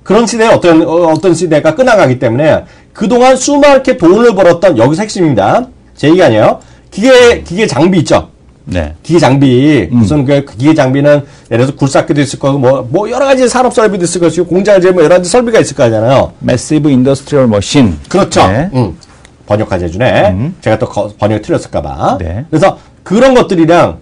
그런 시대에 어떤 시대가 끝나가기 때문에 그동안 수많게 돈을 벌었던, 여기서 핵심입니다. 제 얘기 아니에요. 기계 장비 있죠?
네.
기계 장비. 무슨 그 기계 장비는 예를 들어서 굴삭기도 있을 거고, 뭐 여러 가지 산업 설비도 있을 것이고, 공장을 지으면 여러 가지 설비가 있을 거잖아요.
매시브 인더스트리얼 머신.
그렇죠.
네.
번역까지 해주네. 제가 또 번역 틀렸을까봐.
네.
그래서 그런 것들이랑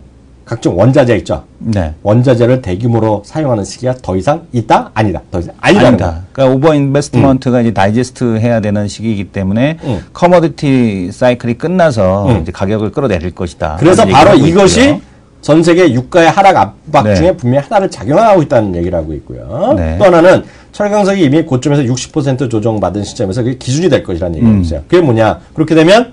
각종 원자재 있죠.
네.
원자재를 대규모로 사용하는 시기가 더 이상 있다? 아니다. 더 이상 아니다는 거야.
그러니까 오버 인베스트먼트가 이제 다이제스트 해야 되는 시기이기 때문에 커머디티 사이클이 끝나서 이제 가격을 끌어내릴 것이다.
그래서 바로 이것이
있고요.
전 세계 유가의 하락 압박
네.
중에 분명히 하나를 작용하고 있다는 얘기를 하고 있고요.
네.
또 하나는 철강석이 이미 고점에서 60% 조정받은 시점에서 그게 기준이 될 것이라는 얘기가 있어요. 그게 뭐냐? 그렇게 되면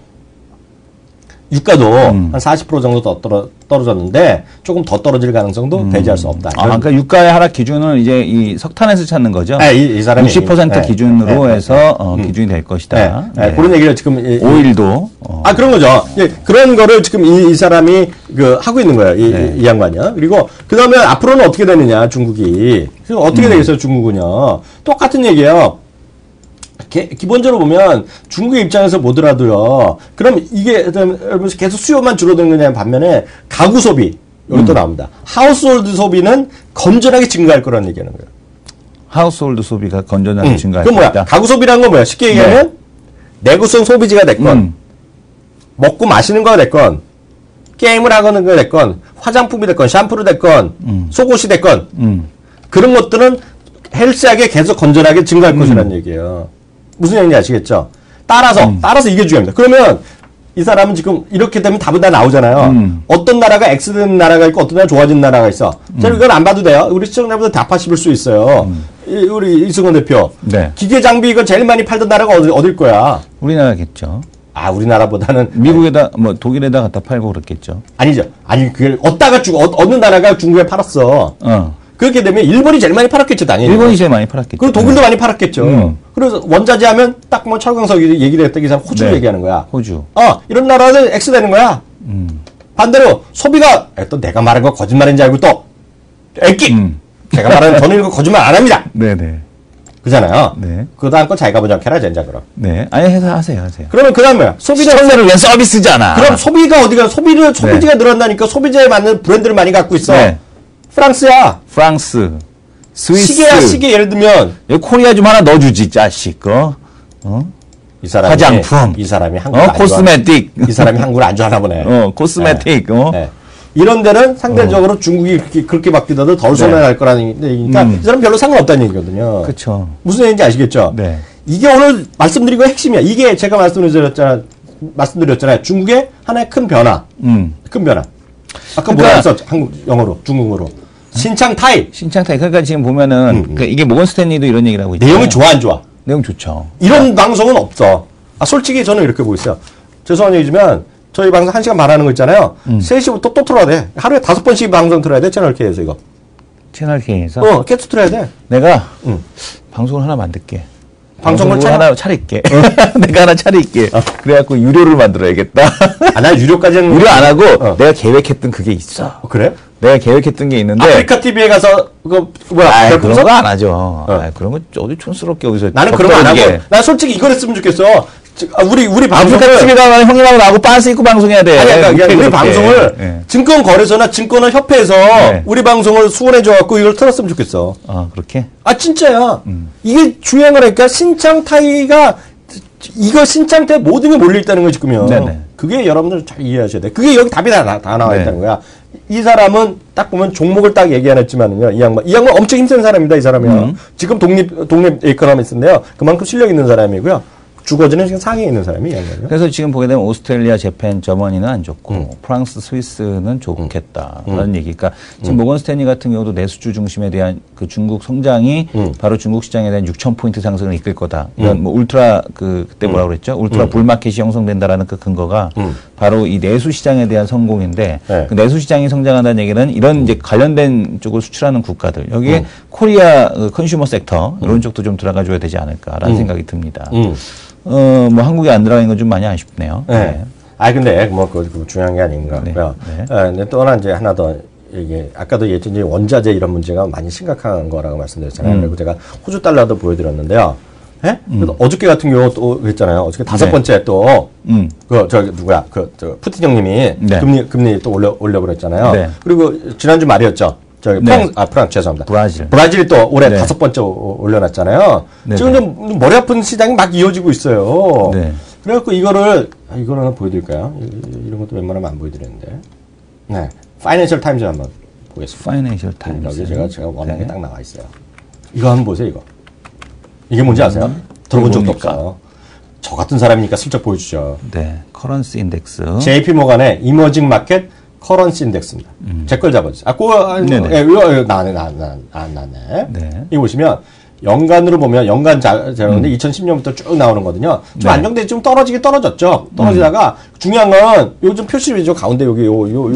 유가도 한 40% 정도 더 떨어졌는데 조금 더 떨어질 가능성도 배제할 수 없다.
그러니까 유가의 하락 기준은 이제 이 석탄에서 찾는 거죠.
네, 이 사람이
60% 기준으로 해서 기준이 될 것이다.
네. 그런 얘기를 지금
오일도
그런 거죠. 그런 거를 지금 이 사람이 하고 있는 거예요. 이 양반이요. 그리고 그 다음에 앞으로는 어떻게 되느냐, 중국이. 어떻게 되겠어요, 중국은요. 똑같은 얘기예요. 기본적으로 보면 중국의 입장에서 보더라도요. 그럼 이게 계속 수요만 줄어드는 거냐 반면에 가구 소비 여기 또 나옵니다. 하우스홀드 소비는 건전하게 증가할 거라는 얘기하는 거예요.
하우스홀드 소비가 건전하게 증가할
그건 뭐야?
것이다.
가구 소비라는 건 뭐야? 쉽게 얘기하면 내구성 소비지가 됐건 먹고 마시는 거가 됐건 게임을 하거나 거 됐건 화장품이 됐건 샴푸를 됐건 속옷이 됐건 그런 것들은 헬스하게 계속 건전하게 증가할 것이라는 얘기예요. 무슨 얘기인지 아시겠죠? 따라서 이게 중요합니다. 그러면 이 사람은 지금 이렇게 되면 답은 다 나오잖아요. 어떤 나라가 X되는 나라가 있고 어떤 나라 좋아지는 나라가 있어. 저는 이건 안 봐도 돼요. 우리 시청자분들 답하실 수 있어요. 우리 이승원 대표.
네.
기계 장비 이거 제일 많이 팔던 나라가 어딜 거야?
우리나라겠죠.
우리나라보다는.
미국에다, 독일에다 갖다 팔고 그랬겠죠.
아니죠. 그걸 어느 나라가 중국에 팔았어. 그렇게 되면 일본이 제일 많이 팔았겠죠, 당연히.
일본이 제일 많이 팔았겠죠.
그리고 독일도 많이 팔았겠죠. 그래서 원자재 하면 딱 뭐 철강석 얘기를 했던 이 사람 호주를 얘기하는 거야.
호주.
이런 나라는 X 되는 거야. 반대로 소비가 또 내가 말한 거 거짓말인지 알고 또 애끼. 제가 말하는 저는 이거 거짓말 안 합니다.
네네.
그잖아요.
네.
그 다음 건 자기가 먼저 해라, 젠자, 그럼.
네. 아니, 하세요.
그러면 그 다음 뭐야?
시청자를 위한 서비스잖아.
그럼 소비가 어디가, 소비지가 늘어난다니까 소비재에 맞는 브랜드를 많이 갖고 있어.
네.
프랑스야.
프랑스. 스위스.
시계 예를 들면.
여기 코리아 좀 하나 넣어주지, 자식,
이 사람이.
화장품.
이 사람이 한국을
코스메틱.
이 사람이 한국을 안 좋아하나 보네.
코스메틱.
네. 이런 데는 상대적으로 중국이 그렇게 바뀌더라도 덜 손해날 거라는 얘기니까 이 사람 별로 상관없다는 얘기거든요.
그렇죠.
무슨 얘기인지 아시겠죠?
네.
이게 오늘 말씀드린 거 핵심이야. 이게 제가 말씀드렸잖아요. 중국의 하나의 큰 변화. 큰 변화. 아까 뭐라 했어? 영어로, 중국어로. 신창타이.
그러니까 지금 보면은, 그러니까 이게 모건 스탠리도 이런 얘기를 하고 있죠.
내용이 좋아, 안 좋아?
내용 좋죠.
이런 방송은 없어. 솔직히 저는 이렇게 보고 있어요. 죄송한 얘기지만, 저희 방송 1시간 반 하는 거 있잖아요. 3시부터 또 틀어야 돼. 하루에 5번씩 방송 틀어야 돼, 채널K에서 이거.
채널K에서?
계속 틀어야 돼.
내가, 방송을 하나 만들게.
방송을
하나 차릴게. 내가 하나 차릴게. 그래갖고 유료를 만들어야겠다.
나 유료까지는.
유료 안 하고, 내가 계획했던 그게 있어.
그래?
내가 계획했던 게 있는데.
아프리카 TV에 가서,
그런 거 안 하죠. 그런 거 어디 촌스럽게 어디서.
나는 그런 거 안 하고. 나 솔직히 이걸 했으면 좋겠어. 우리 방송을.
아프리카 TV가 형님하고 나하고 빤스 입고 방송해야 돼.
그러니까 우리 방송을 증권거래소나 증권협회에서 우리 방송을 수원해줘갖고 이걸 틀었으면 좋겠어.
그렇게?
진짜야. 이게 중요한 거라니까. 신창타이가 이거 신창타이 모든 게 몰려있다는 거 지금요. 네네. 그게 여러분들 잘 이해하셔야 돼. 그게 여기 답이 다 나와 있다는 거야. 이 사람은 딱 보면 종목을 딱 얘기 안 했지만은요, 이 양반 엄청 힘센 사람입니다, 이 사람이요. 지금 독립 에이커노미스트인데요. 그만큼 실력 있는 사람이고요. 주거지는 지금 상위에 있는 사람이 이 양반이요.
그래서 지금 보게 되면 오스트레일리아, 재팬, 저머니는 안 좋고 프랑스, 스위스는 좋겠다라는 얘기니까 지금 모건 스탠리 같은 경우도 내수주 중심에 대한 그 중국 성장이 바로 중국 시장에 대한 6,000포인트 상승을 이끌 거다. 이런 뭐 울트라 그때 뭐라고 그랬죠? 울트라 불마켓이 형성된다라는 그 근거가 바로 이 내수 시장에 대한 성공인데
네.
그 내수 시장이 성장한다는 얘기는 이런 이제 관련된 쪽을 수출하는 국가들 여기에 코리아 컨슈머 섹터 이런 쪽도 좀 들어가 줘야 되지 않을까라는 생각이 듭니다. 뭐 한국에 안 들어가 있는 건 좀 많이 아쉽네요.
네.
네.
근데 뭐 그 중요한 게 아닌가 고요.
네.
근데 또 하나 이제 하나 더 이게 아까도 얘기했듯이 원자재 이런 문제가 많이 심각한 거라고 말씀드렸잖아요. 그리고 제가 호주 달러도 보여드렸는데요. 예? 그래서 어저께 같은 경우 또 그랬잖아요. 어저께 다섯 번째 또 누구야? 저 푸틴 형님이
네.
금리 또 올려버렸잖아요.
네.
그리고 지난주 말이었죠. 프랑스 죄송합니다. 브라질이 또 올해
네.
5번째 올려놨잖아요.
네.
지금 좀 머리 아픈 시장이 막 이어지고 있어요.
네.
그래갖고 이거를 하나 보여드릴까요? 이런 것도 웬만하면 안 보여드렸는데. 네, 파이낸셜 타임즈 한번 보겠습니다.
파이낸셜 타임즈.
여기 제가 원하는 게 딱 나와 있어요. 이거 한번 보세요. 이게 뭔지 아세요? 들어본 적도
뭡니까?
없어요. 저 같은 사람이니까 슬쩍 보여주죠.
네, 커런시 인덱스.
JP 모간의 이머징 마켓 커런시 인덱스입니다. 제 걸 잡아주세요. 나네.
네.
이거 보시면 연간으로 보면 연간 자료인데 2010년부터 쭉 나오는 거거든요. 좀
네.
안정돼 좀 떨어졌죠. 떨어지다가 중요한 건 요즘 표시 위주 가운데 여기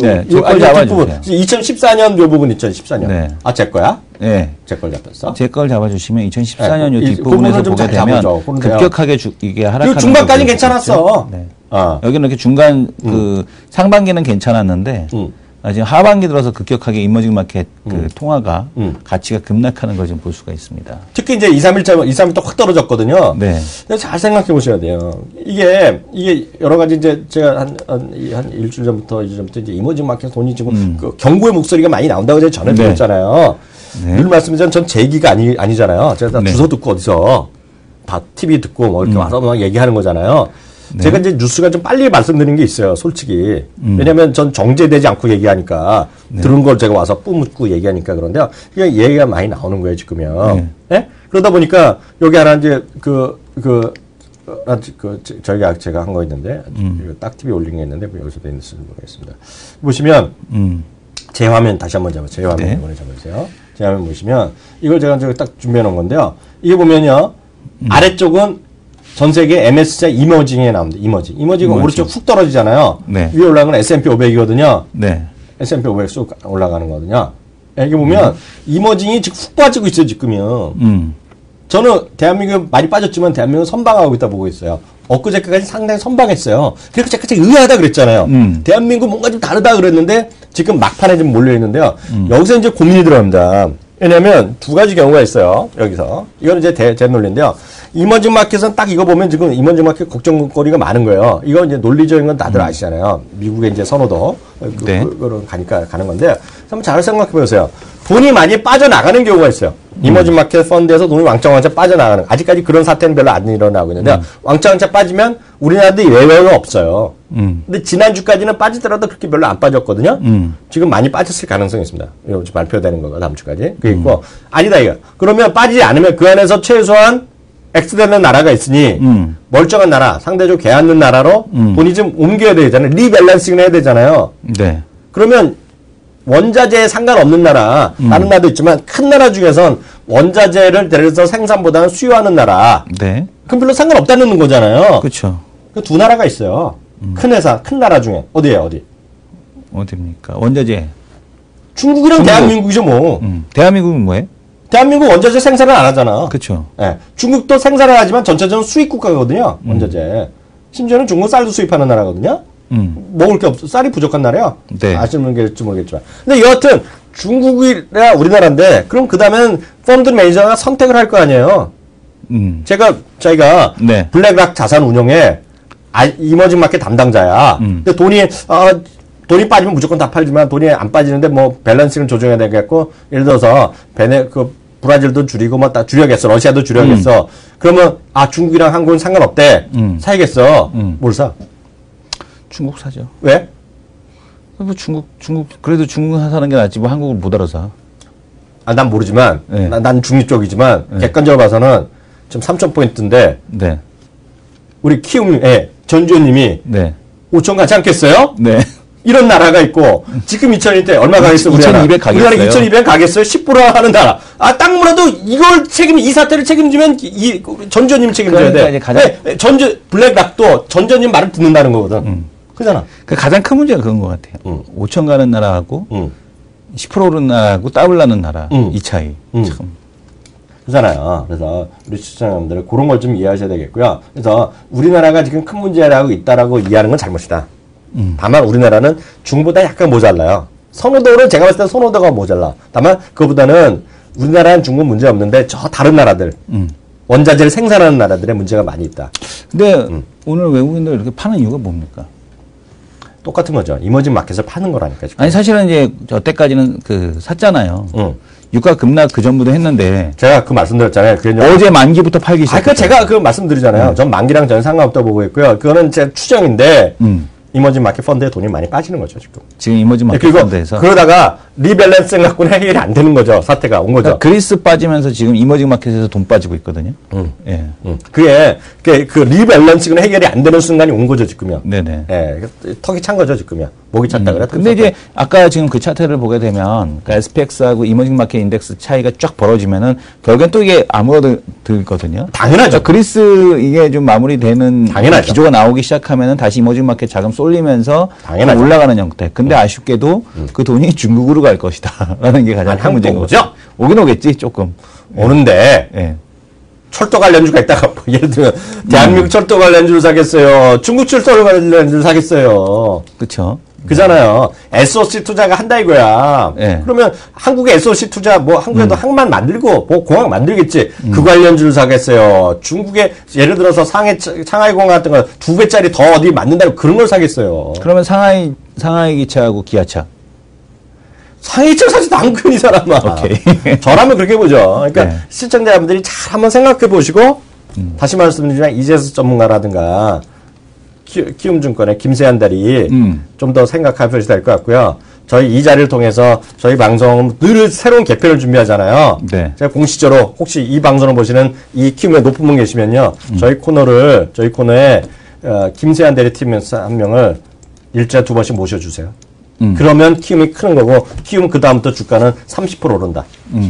네, 제걸 잡아주세요.
2014년 요 부분 2014년.
네.
제 거야?
네.
제 걸 잡혔어?
제 걸 잡아주시면 2014년
네,
요
그
뒷부분에서
부분을
보게
좀
되면
잡아줘.
급격하게 이게 하락하는
그 중반까지
거
괜찮았어.
네.
어.
여기는 이렇게 중간 그 상반기는 괜찮았는데 지금 하반기 들어서 급격하게 이머징 마켓 그 통화가 가치가 급락하는 걸 지금 볼 수가 있습니다.
특히 이제 2, 3일 또 확 떨어졌거든요.
네.
근데 잘 생각해 보셔야 돼요. 이게 여러 가지 이제 제가 한 일주일 전부터 이제 이머징 마켓 돈이 지금 그 경고의 목소리가 많이 나온다고 제가 전해드렸잖아요.
네.
늘 말씀드리면 전 제 얘기가 아니잖아요. 제가 다
네.
주워 듣고 어디서 다 TV 듣고 뭐 이렇게 와서 막 얘기하는 거잖아요.
네.
제가 이제 뉴스가 좀 빨리 말씀드리는 게 있어요, 솔직히. 왜냐면 전 정제되지 않고 얘기하니까, 들은 걸 제가 와서 뿜고 얘기하니까 그런데요. 그냥 얘기가 많이 나오는 거예요, 지금요. 예? 그러다 보니까, 여기 하나 이제, 제가 한 거 있는데, 딱 TV 올린 게 있는데, 여기서도 있는지 모르겠습니다. 보시면, 제 화면 다시 한번 잡아주세요. 제 화면 이번에 잡아주세요. 제 화면 보시면, 이걸 제가 딱 준비해 놓은 건데요. 이게 보면요, 아래쪽은 전 세계 MSCI 이머징에 나옵니다. 이머징은 오른쪽 훅 떨어지잖아요.
네.
위에 올라가는 건 S&P 500이거든요.
네.
S&P 500 쑥 올라가는 거거든요. 이게 보면 이머징이 지금 훅 빠지고 있어요, 지금요. 저는 대한민국 많이 빠졌지만 대한민국은 선방하고 있다 보고 있어요. 엊그제까지 상당히 선방했어요. 그래서 제가 의아하다 그랬잖아요. 대한민국 뭔가 좀 다르다 그랬는데 지금 막판에 좀 몰려 있는데요. 여기서 이제 고민이 들어갑니다. 왜냐면 두 가지 경우가 있어요. 여기서. 이거는 이제 제 논리인데요. 이머징 마켓은 딱 이거 보면 지금 이머징 마켓 걱정거리가 많은 거예요. 이거 이제 논리적인 건 다들 아시잖아요. 미국의 이제 선호도.
네.
그거로 가니까 가는 건데. 한번 잘 생각해 보세요. 돈이 많이 빠져나가는 경우가 있어요. 이머징 마켓 펀드에서 돈이 왕창 빠져나가는. 아직까지 그런 사태는 별로 안 일어나고 있는데 왕창 빠지면 우리나라도 예외가 없어요. 근데 지난주까지는 빠지더라도 그렇게 별로 안 빠졌거든요. 지금 많이 빠졌을 가능성이 있습니다. 이거 발표되는 거가 다음 주까지. 그게 있고 아니다 이거. 그러면 빠지지 않으면 그 안에서 최소한 X되는 나라가 있으니 멀쩡한 나라, 상대적으로 개안는 나라로 돈이 좀 옮겨야 되잖아요. 리밸런싱을 해야 되잖아요.
네.
그러면 원자재에 상관없는 나라, 다른 나라도 있지만 큰 나라 중에선 원자재를 대려서 생산보다는 수요하는 나라.
네.
그럼 별로 상관없다는 거잖아요.
그렇죠.
두 나라가 있어요. 큰 회사, 큰 나라 중에. 어디예요, 어디?
어디입니까? 원자재.
중국이랑
중국.
대한민국이죠, 뭐.
대한민국은 뭐예요?
대한민국 원자재 생산을 안 하잖아.
그렇죠.
예. 중국도 생산을 하지만 전체적으로 수입 국가거든요. 원자재. 심지어는 중국은 쌀도 수입하는 나라거든요. 먹을 게 없어. 쌀이 부족한 나라야.
네.
아시는 분일지 모르겠지만. 근데 여하튼 중국이라 우리나라인데 그럼 그다음엔 펀드 매니저가 선택을 할 거 아니에요. 저희가
네.
블랙락 자산 운용에 이머징 마켓 담당자야. 근데 돈이 빠지면 무조건 다 팔지만 돈이 안 빠지는데 뭐 밸런싱을 조정해야 되겠고 예를 들어서 브라질도 줄이고 뭐 다 줄여야겠어. 러시아도 줄여야겠어. 그러면 중국이랑 한국은 상관없대. 사야겠어. 뭘 사?
중국 사죠.
왜?
뭐 중국 그래도 중국 사는 게 낫지 뭐 한국을 못 알아서.
아, 난 모르지만
네.
난 중립 쪽이지만
네.
객관적으로 봐서는 지금 3,000포인트인데
네.
우리 키움의 전주님이
네.
5천 가지 않겠어요?
네.
이런 나라가 있고 지금 2000일 때 얼마 가겠어요?
2200 가겠어요.
우리나라 2200 가겠어요? 10% 하는 나라. 아, 딱 뭐라도 이걸 이 사태를 책임지면 전주님 책임져야
그러니까
돼.
이제 가장
네, 블랙락도 전주님 말을 듣는다는 거거든. 그잖아.
그 가장 큰 문제가 그건 것 같아요. 5천 가는 나라하고 10% 오른 나라하고 더블 나는 나라 이 차이. 참.
그잖아요. 그래서 우리 시청자분들 그런 걸 좀 이해하셔야 되겠고요. 그래서 우리나라가 지금 큰 문제라고 있다라고 이해하는 건 잘못이다. 다만 우리나라는 중보다 약간 모자라요. 선호도를 제가 봤을 때 선호도가 모자라. 다만 그거보다는 우리나라는 중국 문제 없는데 저 다른 나라들 원자재를 생산하는 나라들의 문제가 많이 있다.
근데 오늘 외국인들 이렇게 파는 이유가 뭡니까?
똑같은 거죠. 이머징 마켓을 파는 거라니까. 지금.
아니 사실은 이제 저때까지는 그 샀잖아요. 유가 급락 그 전부터 했는데
제가 그 말씀드렸잖아요.
어제 만기부터 팔기
아,
시작했어요.
제가 그 말씀드리잖아요. 전 만기랑 전혀 상관없다고 보고 있고요. 그거는 제 추정인데 이머징 마켓 펀드에 돈이 많이 빠지는 거죠, 지금.
지금 이머징 마켓 펀드에서.
그러다가 리밸런싱 갖고는 해결이 안 되는 거죠. 사태가 온 거죠.
그러니까 그리스 빠지면서 지금 이머징 마켓에서 돈 빠지고 있거든요. 예.
그게 그 리밸런싱은 해결이 안 되는 순간이 온 거죠, 지금요.
네네.
예. 턱이 찬 거죠, 지금요. 목이 찼다 그래.
근데 이제 아까 지금 그 차트를 보게 되면 그러니까 SPX하고 이머징 마켓 인덱스 차이가 쫙 벌어지면은 결국엔 또 이게 아무거든요.
당연하죠.
그러니까 그리스 이게 좀 마무리되는
당연하죠.
기조가 나오기 시작하면은 다시 이머징 마켓 자금 쏠리면서
당연하죠.
올라가는 형태. 근데 아쉽게도 그 돈이 중국으로 갈 것이다. 라는 게 가장 큰 문제인 거죠. 오긴 오겠지, 조금.
오는데
예.
철도 관련주가 있다가 뭐 예를 들면 대한민국 철도 관련주를 사겠어요. 중국 철도 관련주를 사겠어요.
그렇죠.
그잖아요. SOC 투자가 한다 이거야.
네.
그러면 한국의 SOC 투자 뭐 한국에도 항만 만들고 뭐 공항 만들겠지. 그 관련주를 사겠어요. 중국에 예를 들어서 상하이 공항 같은 거 2배짜리 더 어디 만든다고 그런 걸 사겠어요.
그러면 상하이 기차하고 기아차.
상해철 사실 남근 이 사람아.
오케이.
저라면 그렇게 보죠. 그러니까
네.
시청자분들이 잘 한번 생각해 보시고 다시 말씀드리지만 이재수 전문가라든가 키움증권의 김세한 대리 좀 더 생각하셔야 될 것 같고요. 저희 이 자리를 통해서 저희 방송 늘 새로운 개편을 준비하잖아요.
네.
제가 공식적으로 혹시 이 방송을 보시는 이 키움의 높은 분 계시면요. 저희 코너에 김세한 대리 팀 한 명을 일주일에 2번씩 모셔주세요. 그러면 키움이 크는 거고 키움 그 다음부터 주가는 30% 오른다.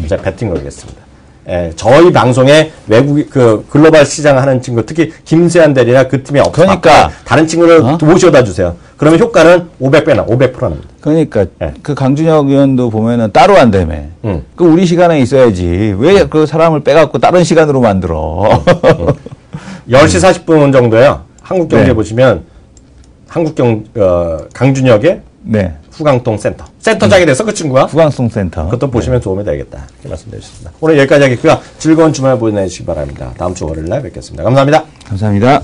제가 배팅 걸겠습니다. 예, 저희 방송에 외국 그 글로벌 시장 하는 친구 특히 김세한 대리나 그 팀이 없으니까
그러니까
다른 친구를 모셔다 주세요. 그러면 효과는 500배나 500%납니다.
그러니까
네.
그 강준혁 의원도 보면은 따로 한다며. 그 우리 시간에 있어야지. 왜 그 사람을 빼갖고 다른 시간으로 만들어.
10시 40분 정도요. 한국경제
네.
보시면 강준혁의
네.
후광통 센터장이 돼서 그 친구가
후광송 센터.
그것도 보시면 도움이 되겠다. 이렇게 말씀드리겠습니다. 오늘 여기까지 하겠고요. 즐거운 주말 보내시기 바랍니다. 다음 주 월요일 날 뵙겠습니다. 감사합니다.
감사합니다.